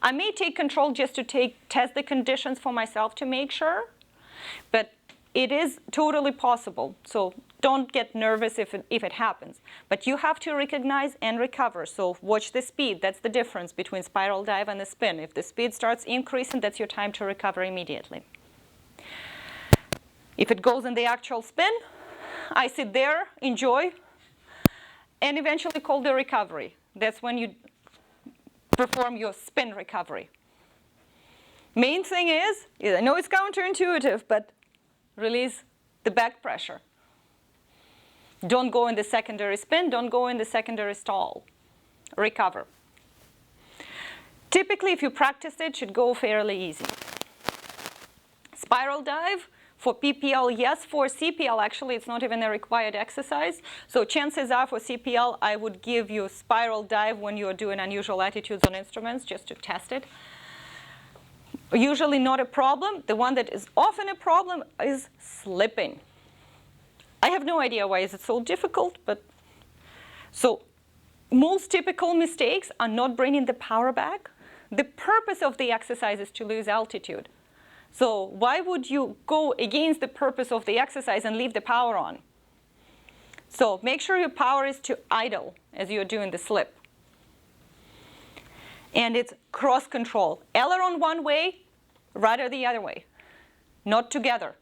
I may take control just to test the conditions for myself to make sure, but it is totally possible. So don't get nervous if it happens. But you have to recognize and recover. So watch the speed. That's the difference between spiral dive and the spin. If the speed starts increasing, that's your time to recover immediately. If it goes in the actual spin, I sit there, enjoy, and eventually call the recovery. That's when you perform your spin recovery. Main thing is, I know it's counterintuitive, but release the back pressure. Don't go in the secondary spin, don't go in the secondary stall. Recover. Typically, if you practice it should go fairly easy. Spiral dive, for PPL, yes. For CPL, actually, it's not even a required exercise. So chances are for CPL, I would give you spiral dive when you're doing unusual attitudes on instruments, just to test it. Usually not a problem. The one that is often a problem is slipping. I have no idea why is it so difficult, but so most typical mistakes are not bringing the power back. The purpose of the exercise is to lose altitude. So why would you go against the purpose of the exercise and leave the power on? So make sure your power is to idle as you're doing the slip. And it's cross control. Aileron one way, rudder the other way, not together.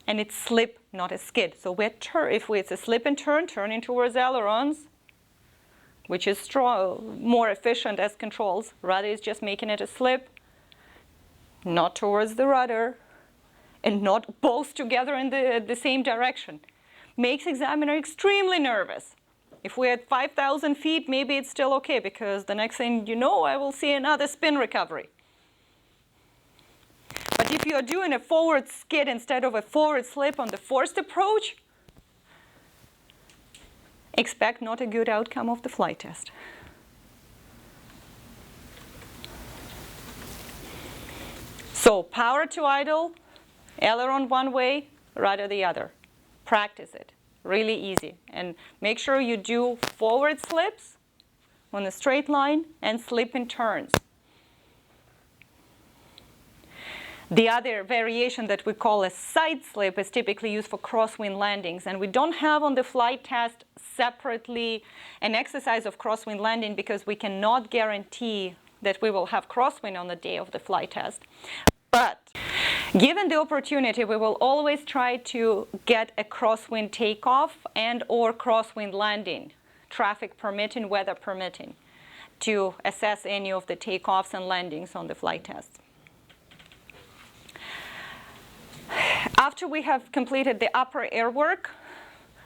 And it's slip, not a skid. So if it's a slip and turn, turning towards ailerons, which is more efficient as controls. Rudder is just making it a slip, not towards the rudder, and not both together in the same direction. Makes examiner extremely nervous. If we're at 5,000 feet, maybe it's still okay, because the next thing you know, I will see another spin recovery. But if you're doing a forward skid instead of a forward slip on the forced approach, expect not a good outcome of the flight test. So power to idle, aileron one way, rudder the other. Practice it. Really easy. And make sure you do forward slips on a straight line and slip in turns. The other variation that we call a side slip is typically used for crosswind landings. And we don't have on the flight test separately an exercise of crosswind landing because we cannot guarantee that we will have crosswind on the day of the flight test. But given the opportunity, we will always try to get a crosswind takeoff and or crosswind landing, traffic permitting, weather permitting, to assess any of the takeoffs and landings on the flight test. After we have completed the upper air work,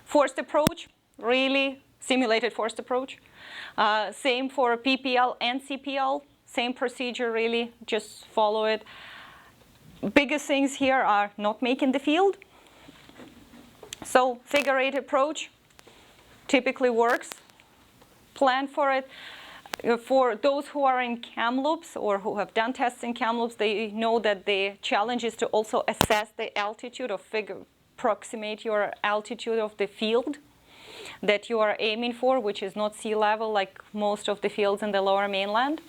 forced approach, really simulated forced approach. Same for PPL and CPL, same procedure really, just follow it. Biggest things here are not making the field. So figure eight approach typically works. Plan for it. For those who are in Kamloops or who have done tests in Kamloops, they know that the challenge is to also assess the altitude or approximate your altitude of the field that you are aiming for, which is not sea level like most of the fields in the lower mainland.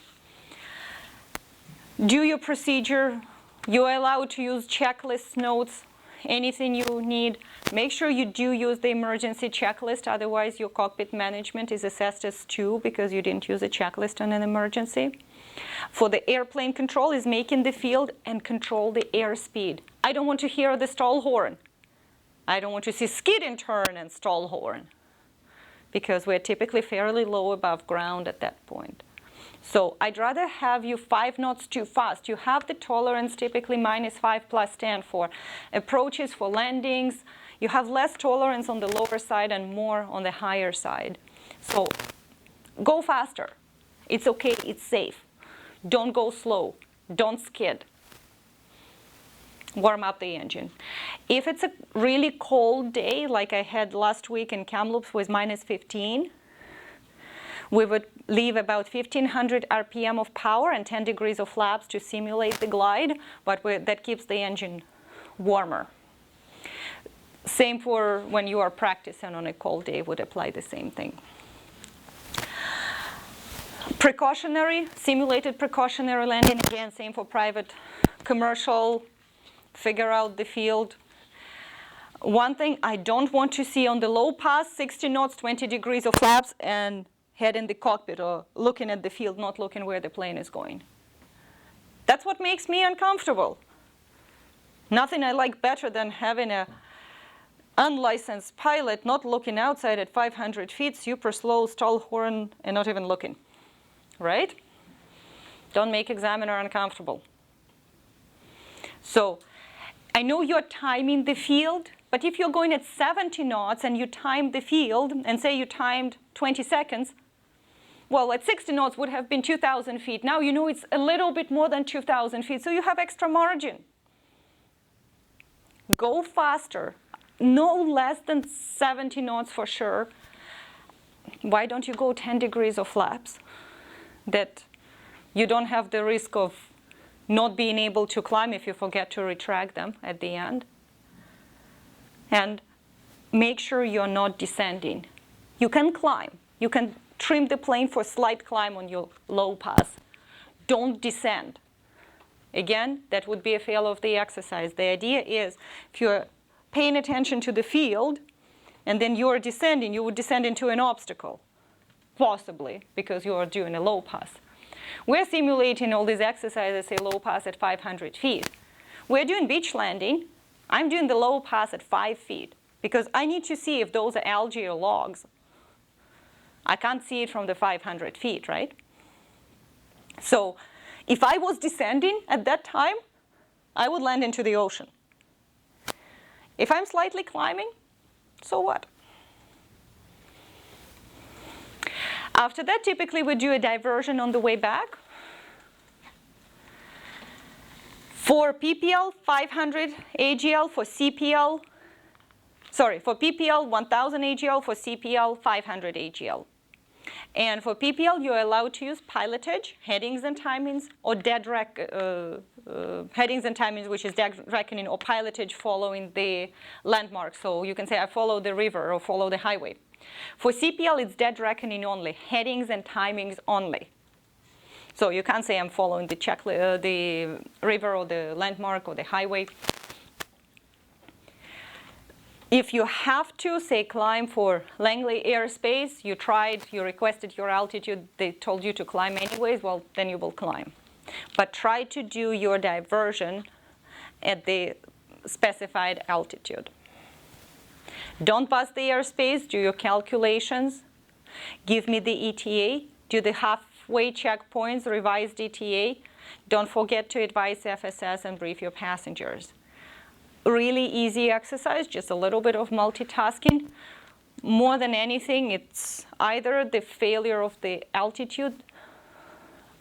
Do your procedure. You're allowed to use checklists, notes, anything you need. Make sure you do use the emergency checklist, otherwise your cockpit management is assessed as 2 because you didn't use a checklist on an emergency. For the airplane control is making the field and control the airspeed. I don't want to hear the stall horn. I don't want to see skid and turn and stall horn because we're typically fairly low above ground at that point. So I'd rather have you 5 knots too fast. You have the tolerance typically -5 + 10 for approaches, for landings. You have less tolerance on the lower side and more on the higher side. So go faster. It's okay, it's safe. Don't go slow. Don't skid. Warm up the engine. If it's a really cold day, like I had last week in Kamloops with -15, we would leave about 1,500 RPM of power and 10 degrees of flaps to simulate the glide, but that keeps the engine warmer. Same for when you are practicing on a cold day, would apply the same thing. Precautionary, simulated precautionary landing, again, same for private, commercial, figure out the field. One thing I don't want to see on the low pass, 60 knots, 20 degrees of flaps, and head in the cockpit or looking at the field, not looking where the plane is going. That's what makes me uncomfortable. Nothing I like better than having an unlicensed pilot not looking outside at 500 feet, super slow, stall horn, and not even looking, right? Don't make examiner uncomfortable. So I know you're timing the field, but if you're going at 70 knots and you time the field, and say you timed 20 seconds, well, at 60 knots would have been 2,000 feet. Now you know it's a little bit more than 2,000 feet, so you have extra margin. Go faster, no less than 70 knots for sure. Why don't you go 10 degrees of flaps? That you don't have the risk of not being able to climb if you forget to retract them at the end. And make sure you're not descending. You can climb. You can trim the plane for slight climb on your low pass. Don't descend. Again, that would be a fail of the exercise. The idea is if you're paying attention to the field and then you're descending, you would descend into an obstacle, possibly, because you are doing a low pass. We're simulating all these exercises, say low pass at 500 feet. We're doing beach landing. I'm doing the low pass at 5 feet because I need to see if those are algae or logs. I can't see it from the 500 feet, right? So if I was descending at that time, I would land into the ocean. If I'm slightly climbing, so what? After that, typically we do a diversion on the way back. For PPL, 500 AGL. For CPL, for PPL, 1000 AGL. For CPL, 500 AGL. And for PPL, you're allowed to use pilotage, headings and timings, or headings and timings, which is dead reckoning, or pilotage following the landmark. So you can say, I follow the river or follow the highway. For CPL, it's dead reckoning only, headings and timings only. So you can't say I'm following the the river or the landmark or the highway. If you have to, say, climb for Langley airspace, you tried, you requested your altitude, they told you to climb anyways, well, then you will climb. But try to do your diversion at the specified altitude. Don't bust the airspace, do your calculations, give me the ETA, do the halfway checkpoints, revised ETA. Don't forget to advise FSS and brief your passengers. Really easy exercise, just a little bit of multitasking. More than anything, it's either the failure of the altitude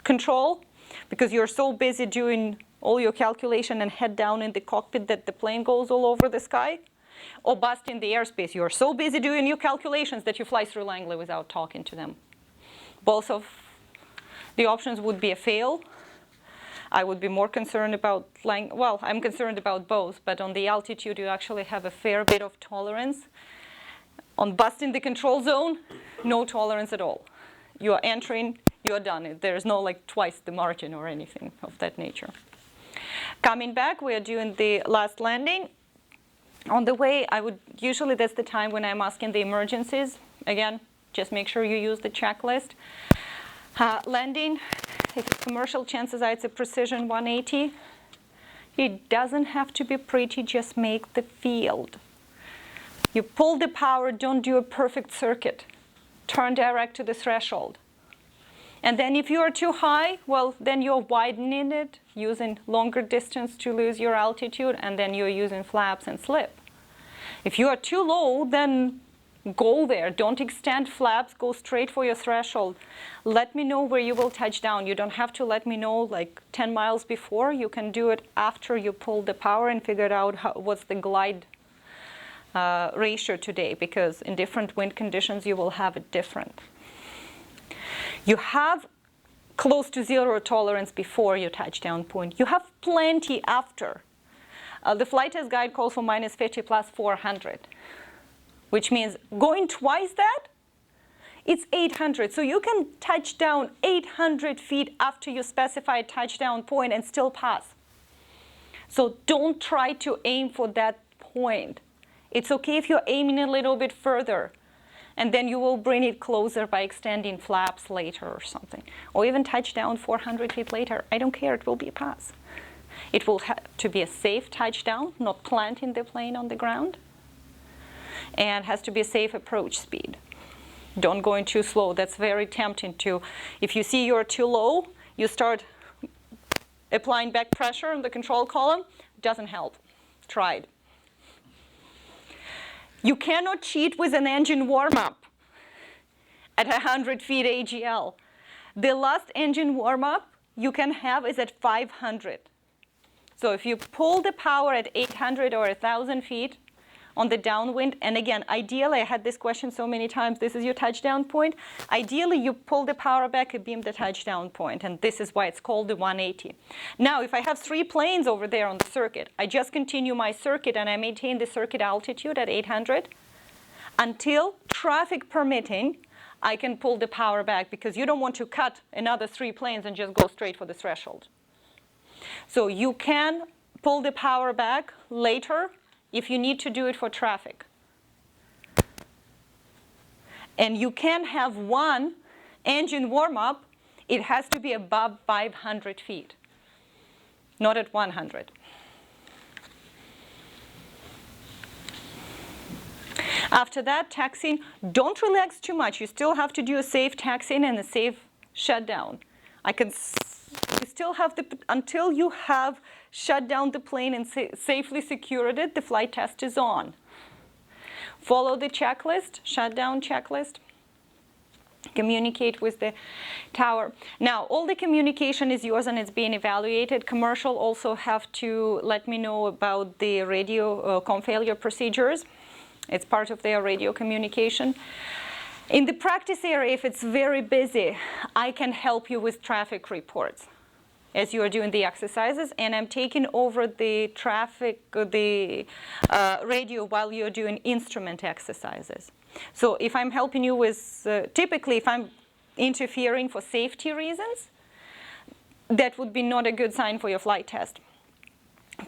control, because you're so busy doing all your calculation and head down in the cockpit that the plane goes all over the sky, or busting the airspace. You're so busy doing your calculations that you fly through Langley without talking to them. Both of the options would be a fail. I would be more concerned about, well, I'm concerned about both, but on the altitude, you actually have a fair bit of tolerance. On busting the control zone, no tolerance at all. You are entering, you are done. There's no like twice the margin or anything of that nature. Coming back, we are doing the last landing. On the way, usually that's the time when I'm asking the emergencies. Again, just make sure you use the checklist. Landing, if it's commercial, chances are it's a precision 180. It doesn't have to be pretty, just make the field. You pull the power, don't do a perfect circuit. Turn direct to the threshold. And then if you are too high, well, then you're widening it, using longer distance to lose your altitude, and then you're using flaps and slip. If you are too low, then go there. Don't extend flaps, go straight for your threshold. Let me know where you will touch down. You don't have to let me know like 10 miles before. You can do it after you pull the power and figure out what's the glide ratio today, because in different wind conditions you will have it different. You have close to zero tolerance before your touchdown point. You have plenty after. The flight test guide calls for -50 plus 400, which means going twice that, it's 800. So you can touch down 800 feet after your specified touchdown point and still pass. So don't try to aim for that point. It's okay if you're aiming a little bit further, and then you will bring it closer by extending flaps later or something. Or even touch down 400 feet later. I don't care, it will be a pass. It will have to be a safe touchdown, not planting the plane on the ground. And has to be a safe approach speed. Don't go in too slow. That's very tempting to, if you see you're too low, you start applying back pressure on the control column, doesn't help. Tried. You cannot cheat with an engine warm-up at 100 feet AGL. The last engine warm-up you can have is at 500. So if you pull the power at 800 or 1,000 feet on the downwind, and again, ideally, I had this question so many times, this is your touchdown point. Ideally, you pull the power back and beam the touchdown point, and this is why it's called the 180. Now, if I have 3 planes over there on the circuit, I just continue my circuit and I maintain the circuit altitude at 800 until traffic permitting, I can pull the power back because you don't want to cut another 3 planes and just go straight for the threshold. So you can pull the power back later if you need to do it for traffic. And you can have one engine warm-up. It has to be above 500 feet, not at 100. After that, taxiing, don't relax too much. You still have to do a safe taxiing and a safe shutdown. You still have until you have shut down the plane and safely secured it, the flight test is on. Follow the checklist, shutdown checklist. Communicate with the tower. Now, all the communication is yours and it's being evaluated. Commercial also have to let me know about the radio com failure procedures. It's part of their radio communication. In the practice area, if it's very busy, I can help you with traffic reports as you are doing the exercises, and I'm taking over the radio while you're doing instrument exercises. So if I'm helping you with, typically if I'm interfering for safety reasons, that would be not a good sign for your flight test.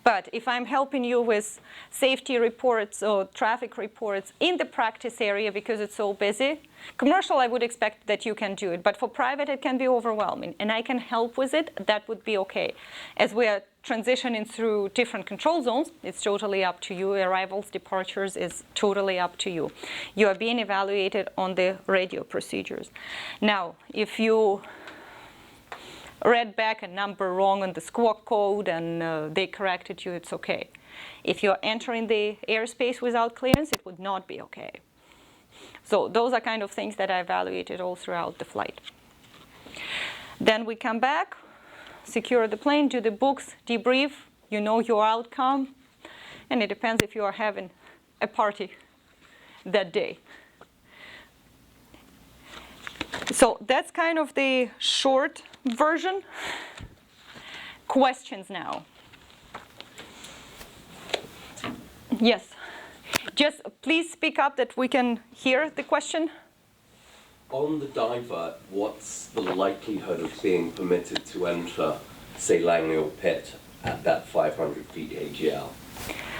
But if I'm helping you with safety reports or traffic reports in the practice area because it's so busy, commercial I would expect that you can do it. But for private it can be overwhelming and I can help with it, that would be okay. As we are transitioning through different control zones, it's totally up to you. Arrivals, departures is totally up to you. You are being evaluated on the radio procedures. Now, if you read back a number wrong on the squawk code and they corrected you, it's okay. If you're entering the airspace without clearance, it would not be okay. So those are kind of things that I evaluated all throughout the flight. Then we come back, secure the plane, do the books, debrief, you know your outcome, and it depends if you are having a party that day. So that's kind of the short version. Questions now? Yes. Just please speak up that we can hear the question. On the divert, what's the likelihood of being permitted to enter, say, Langley or Pitt at that 500 feet AGL?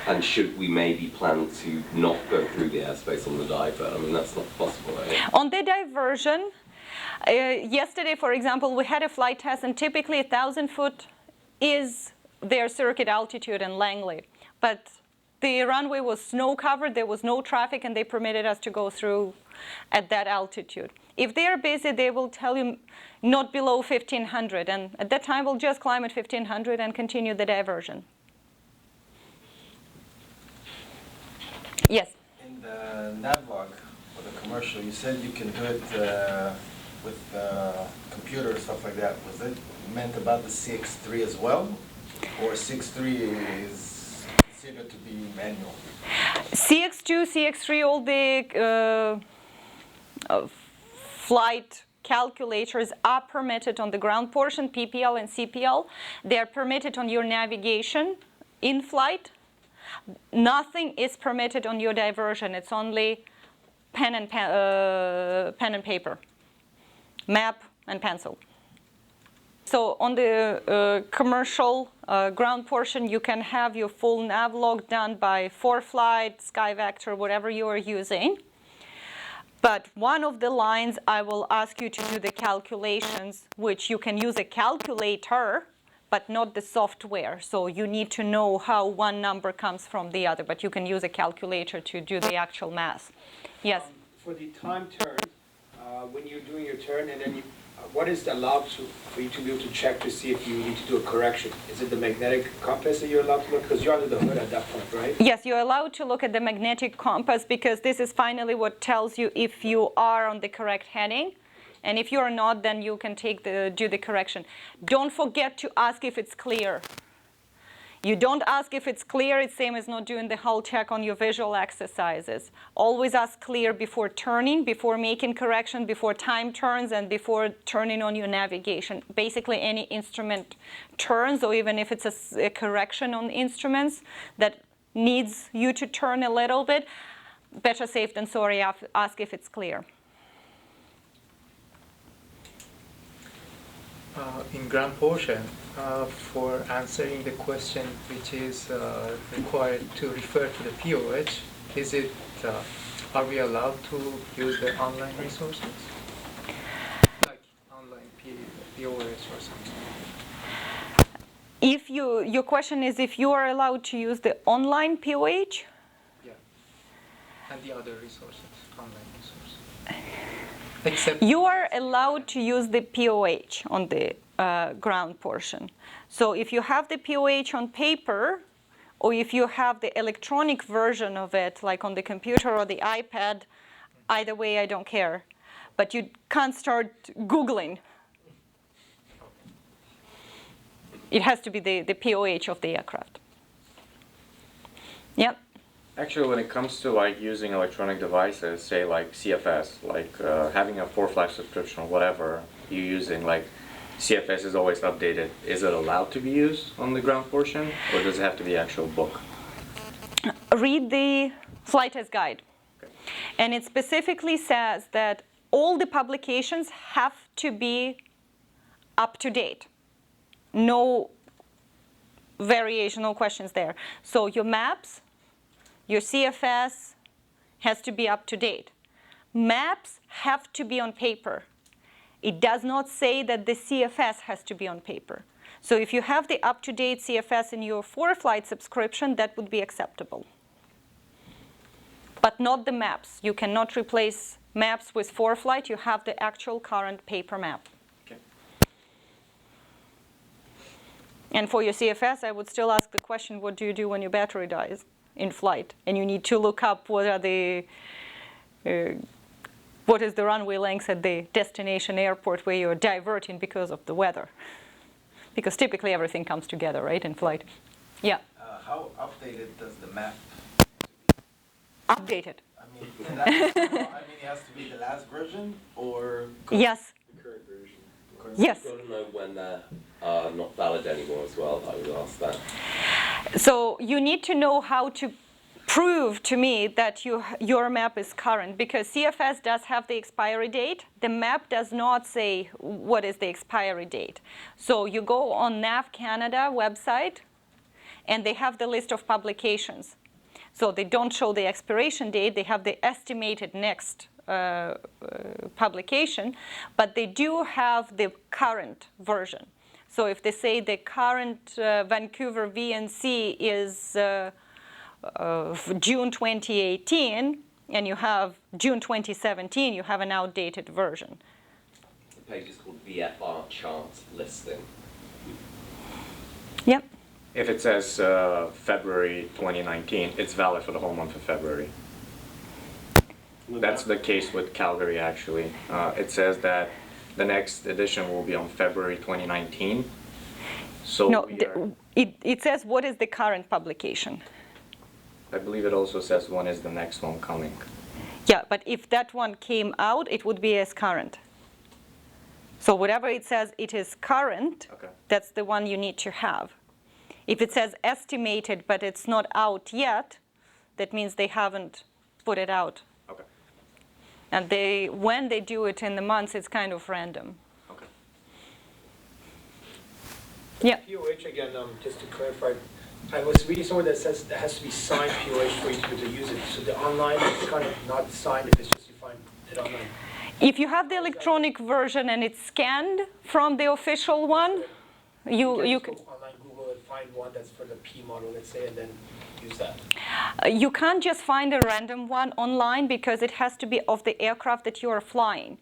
And should we maybe plan to not go through the airspace on the divert? I mean, that's not possible, right? On the diversion, yesterday, for example, we had a flight test, and typically 1,000 foot is their circuit altitude in Langley. But the runway was snow covered, there was no traffic, and they permitted us to go through at that altitude. If they're busy, they will tell you not below 1,500, and at that time we'll just climb at 1,500 and continue the diversion. Yes? In the Navlog for the commercial, you said you can do it with computer stuff like that. Was it meant about the CX3 as well? Or CX3 is considered to be manual? CX2, CX3, all the flight calculators are permitted on the ground portion, PPL and CPL. They are permitted on your navigation in flight. Nothing is permitted on your diversion. It's only pen and paper, map and pencil. So on the commercial ground portion, you can have your full navlog done by ForeFlight, SkyVector, whatever you are using. But one of the lines, I will ask you to do the calculations, which you can use a calculator, but not the software. So you need to know how one number comes from the other, but you can use a calculator to do the actual math. Yes? For the time turn, when you're doing your turn and then you what is allowed for you to be able to check to see if you need to do a correction? Is it the magnetic compass that you're allowed to look? Because you're under the hood at that point, right? Yes, you're allowed to look at the magnetic compass because this is finally what tells you if you are on the correct heading. And if you're not, then you can do the correction. Don't forget to ask if it's clear. You don't ask if it's clear, it's same as not doing the hull check on your visual exercises. Always ask clear before turning, before making correction, before time turns, and before turning on your navigation. Basically, any instrument turns, or even if it's a correction on instruments that needs you to turn a little bit, better safe than sorry, ask if it's clear. In ground portion, for answering the question which is required to refer to the POH, are we allowed to use the online resources? Like online POH or something? If your question is if you are allowed to use the online POH? Yeah. And the other resources, online resources. Except You are allowed to use the POH on the ground portion. So if you have the POH on paper, or if you have the electronic version of it, like on the computer or the iPad, either way, I don't care. But you can't start Googling. It has to be the POH of the aircraft. Yep. Actually, when it comes to like using electronic devices, say like CFS, like having a 4-flash subscription or whatever you're using, like CFS is always updated. Is it allowed to be used on the ground portion, or does it have to be actual book? Read the flight test guide. Okay. And it specifically says that all the publications have to be up to date. No variation, no questions there. So your maps, your CFS has to be up to date. Maps have to be on paper. It does not say that the CFS has to be on paper. So if you have the up-to-date CFS in your 4-flight subscription, that would be acceptable. But not the maps. You cannot replace maps with 4-flight. You have the actual current paper map. Okay. And for your CFS, I would still ask the question, what do you do when your battery dies in flight? And you need to look up what is the runway length at the destination airport where you're diverting because of the weather. Because typically everything comes together, right, in flight. Yeah. How updated does the map? Updated. I mean, it has to be the last version or Yes. the current version? Yes. You've got to know when they're not valid anymore as well. I would ask that. So you need to know how to prove to me that your map is current, because CFS does have the expiry date. The map does not say what is the expiry date. So you go on NAV Canada website, and they have the list of publications. So they don't show the expiration date. They have the estimated next publication, but they do have the current version. So if they say the current Vancouver VNC is June 2018, and you have June 2017, you have an outdated version. The page is called VFR chart listing. Yep. If it says February 2019, it's valid for the whole month of February. That's the case with Calgary, actually. It says that the next edition will be on February 2019. So No, we are, it says what is the current publication. I believe it also says when is the next one coming. Yeah, but if that one came out, it would be as current. So whatever it says it is current, Okay. that's the one you need to have. If it says estimated, but it's not out yet, that means they haven't put it out. Okay. And when they do it in the months, it's kind of random. Okay. Yeah. POH again, just to clarify, I was reading somewhere that says there has to be signed POH for you to be able to use it. So the online is kind of not signed if it's just you find it online. If you have the electronic version and it's scanned from the official one, You just can. go online Google and find one that's for the P model, let's say, and then use that. You can't just find a random one online because it has to be of the aircraft that you are flying.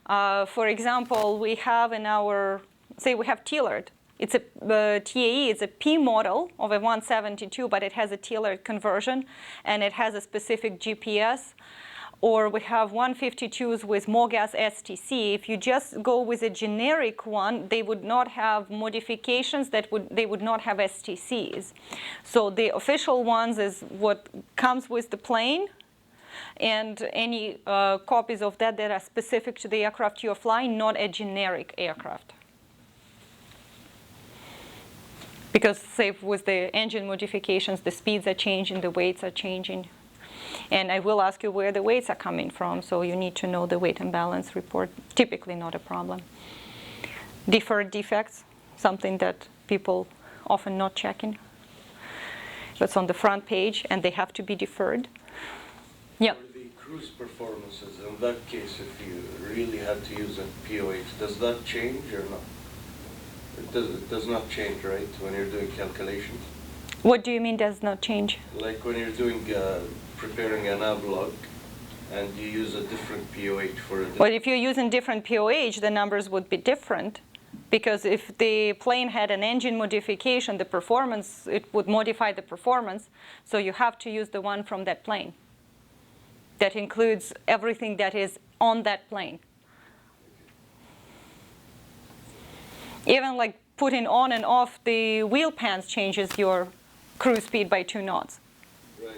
For example, we have in our, say we have Tillard. It's a TAE, it's a P model of a 172, but it has a Tillard conversion and it has a specific GPS. Or we have 152s with MOGAS STC. If you just go with a generic one, they would not have modifications, they would not have STCs. So the official ones is what comes with the plane, and any copies of that are specific to the aircraft you're flying, not a generic aircraft. Because say with the engine modifications, the speeds are changing, the weights are changing. And I will ask you where the weights are coming from, so you need to know the weight and balance report. Typically not a problem. Deferred defects, something that people often not checking. That's on the front page, and they have to be deferred. Yeah. For the cruise performances, in that case, if you really had to use a POH, does that change or not? It does not change, right, when you're doing calculations? What do you mean does not change? Like when you're doing preparing an ablog and you use a different POH for a different... Well, if you're using different POH, the numbers would be different. Because if the plane had an engine modification, the performance, it would modify the performance. So you have to use the one from that plane. That includes everything that is on that plane. Even like putting on and off the wheel pans changes your cruise speed by 2 knots. Right.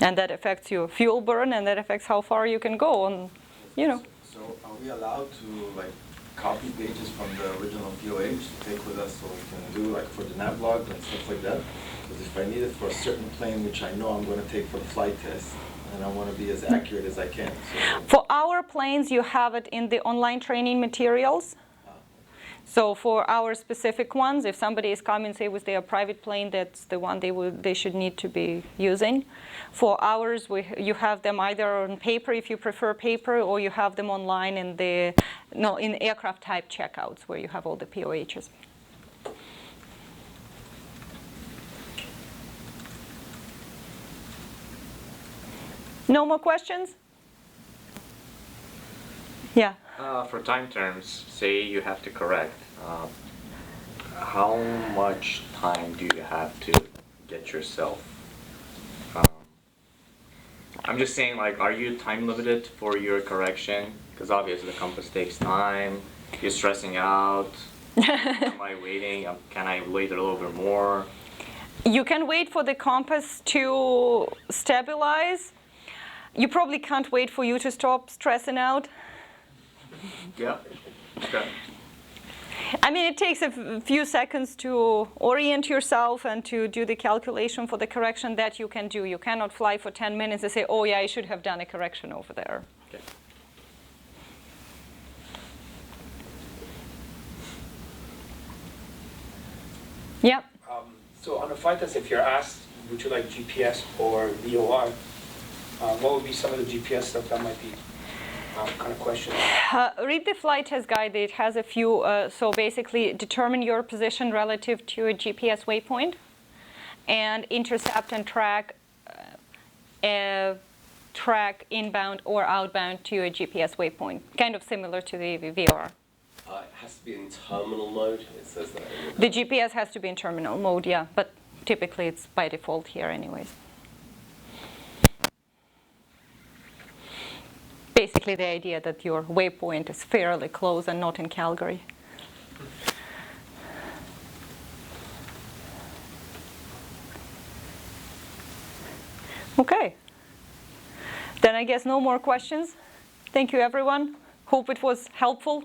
And that affects your fuel burn, and that affects how far you can go on, you know. So are we allowed to like copy pages from the original POH to take with us so we can do like for the Navlog and stuff like that? Because if I need it for a certain plane, which I know I'm going to take for the flight test, and I want to be as accurate as I can. So For our planes, you have it in the online training materials. So for our specific ones, if somebody is coming, say, with their private plane, that's the one they should need to be using. For ours, you have them either on paper, if you prefer paper, or you have them online in in aircraft type checkouts, where you have all the POHs. No more questions? Yeah. For time terms, say you have to correct, how much time do you have to get yourself? I'm just saying, like, are you time limited for your correction? Because obviously the compass takes time. You're stressing out. Am I waiting? Can I wait a little bit more? You can wait for the compass to stabilize. You probably can't wait for you to stop stressing out. Yeah. Okay. I mean, it takes a few seconds to orient yourself and to do the calculation for the correction that you can do. You cannot fly for 10 minutes and say, oh yeah, I should have done a correction over there. Okay. Yeah. So on a flight test, if you're asked, would you like GPS or VOR, what would be some of the GPS stuff that might be kind of questions? Read the flight test guide. It has a few. So basically, determine your position relative to a GPS waypoint, and intercept and track inbound or outbound to a GPS waypoint. Kind of similar to the VOR. It has to be in terminal mode. It says that. The GPS has to be in terminal mode, yeah, but typically it's by default here anyways. Basically the idea that your waypoint is fairly close and not in Calgary. Okay. Then I guess no more questions. Thank you, everyone. Hope it was helpful.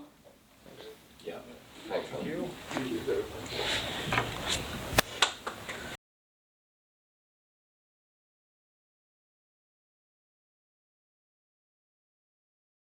Yeah. Thanks. Thank you.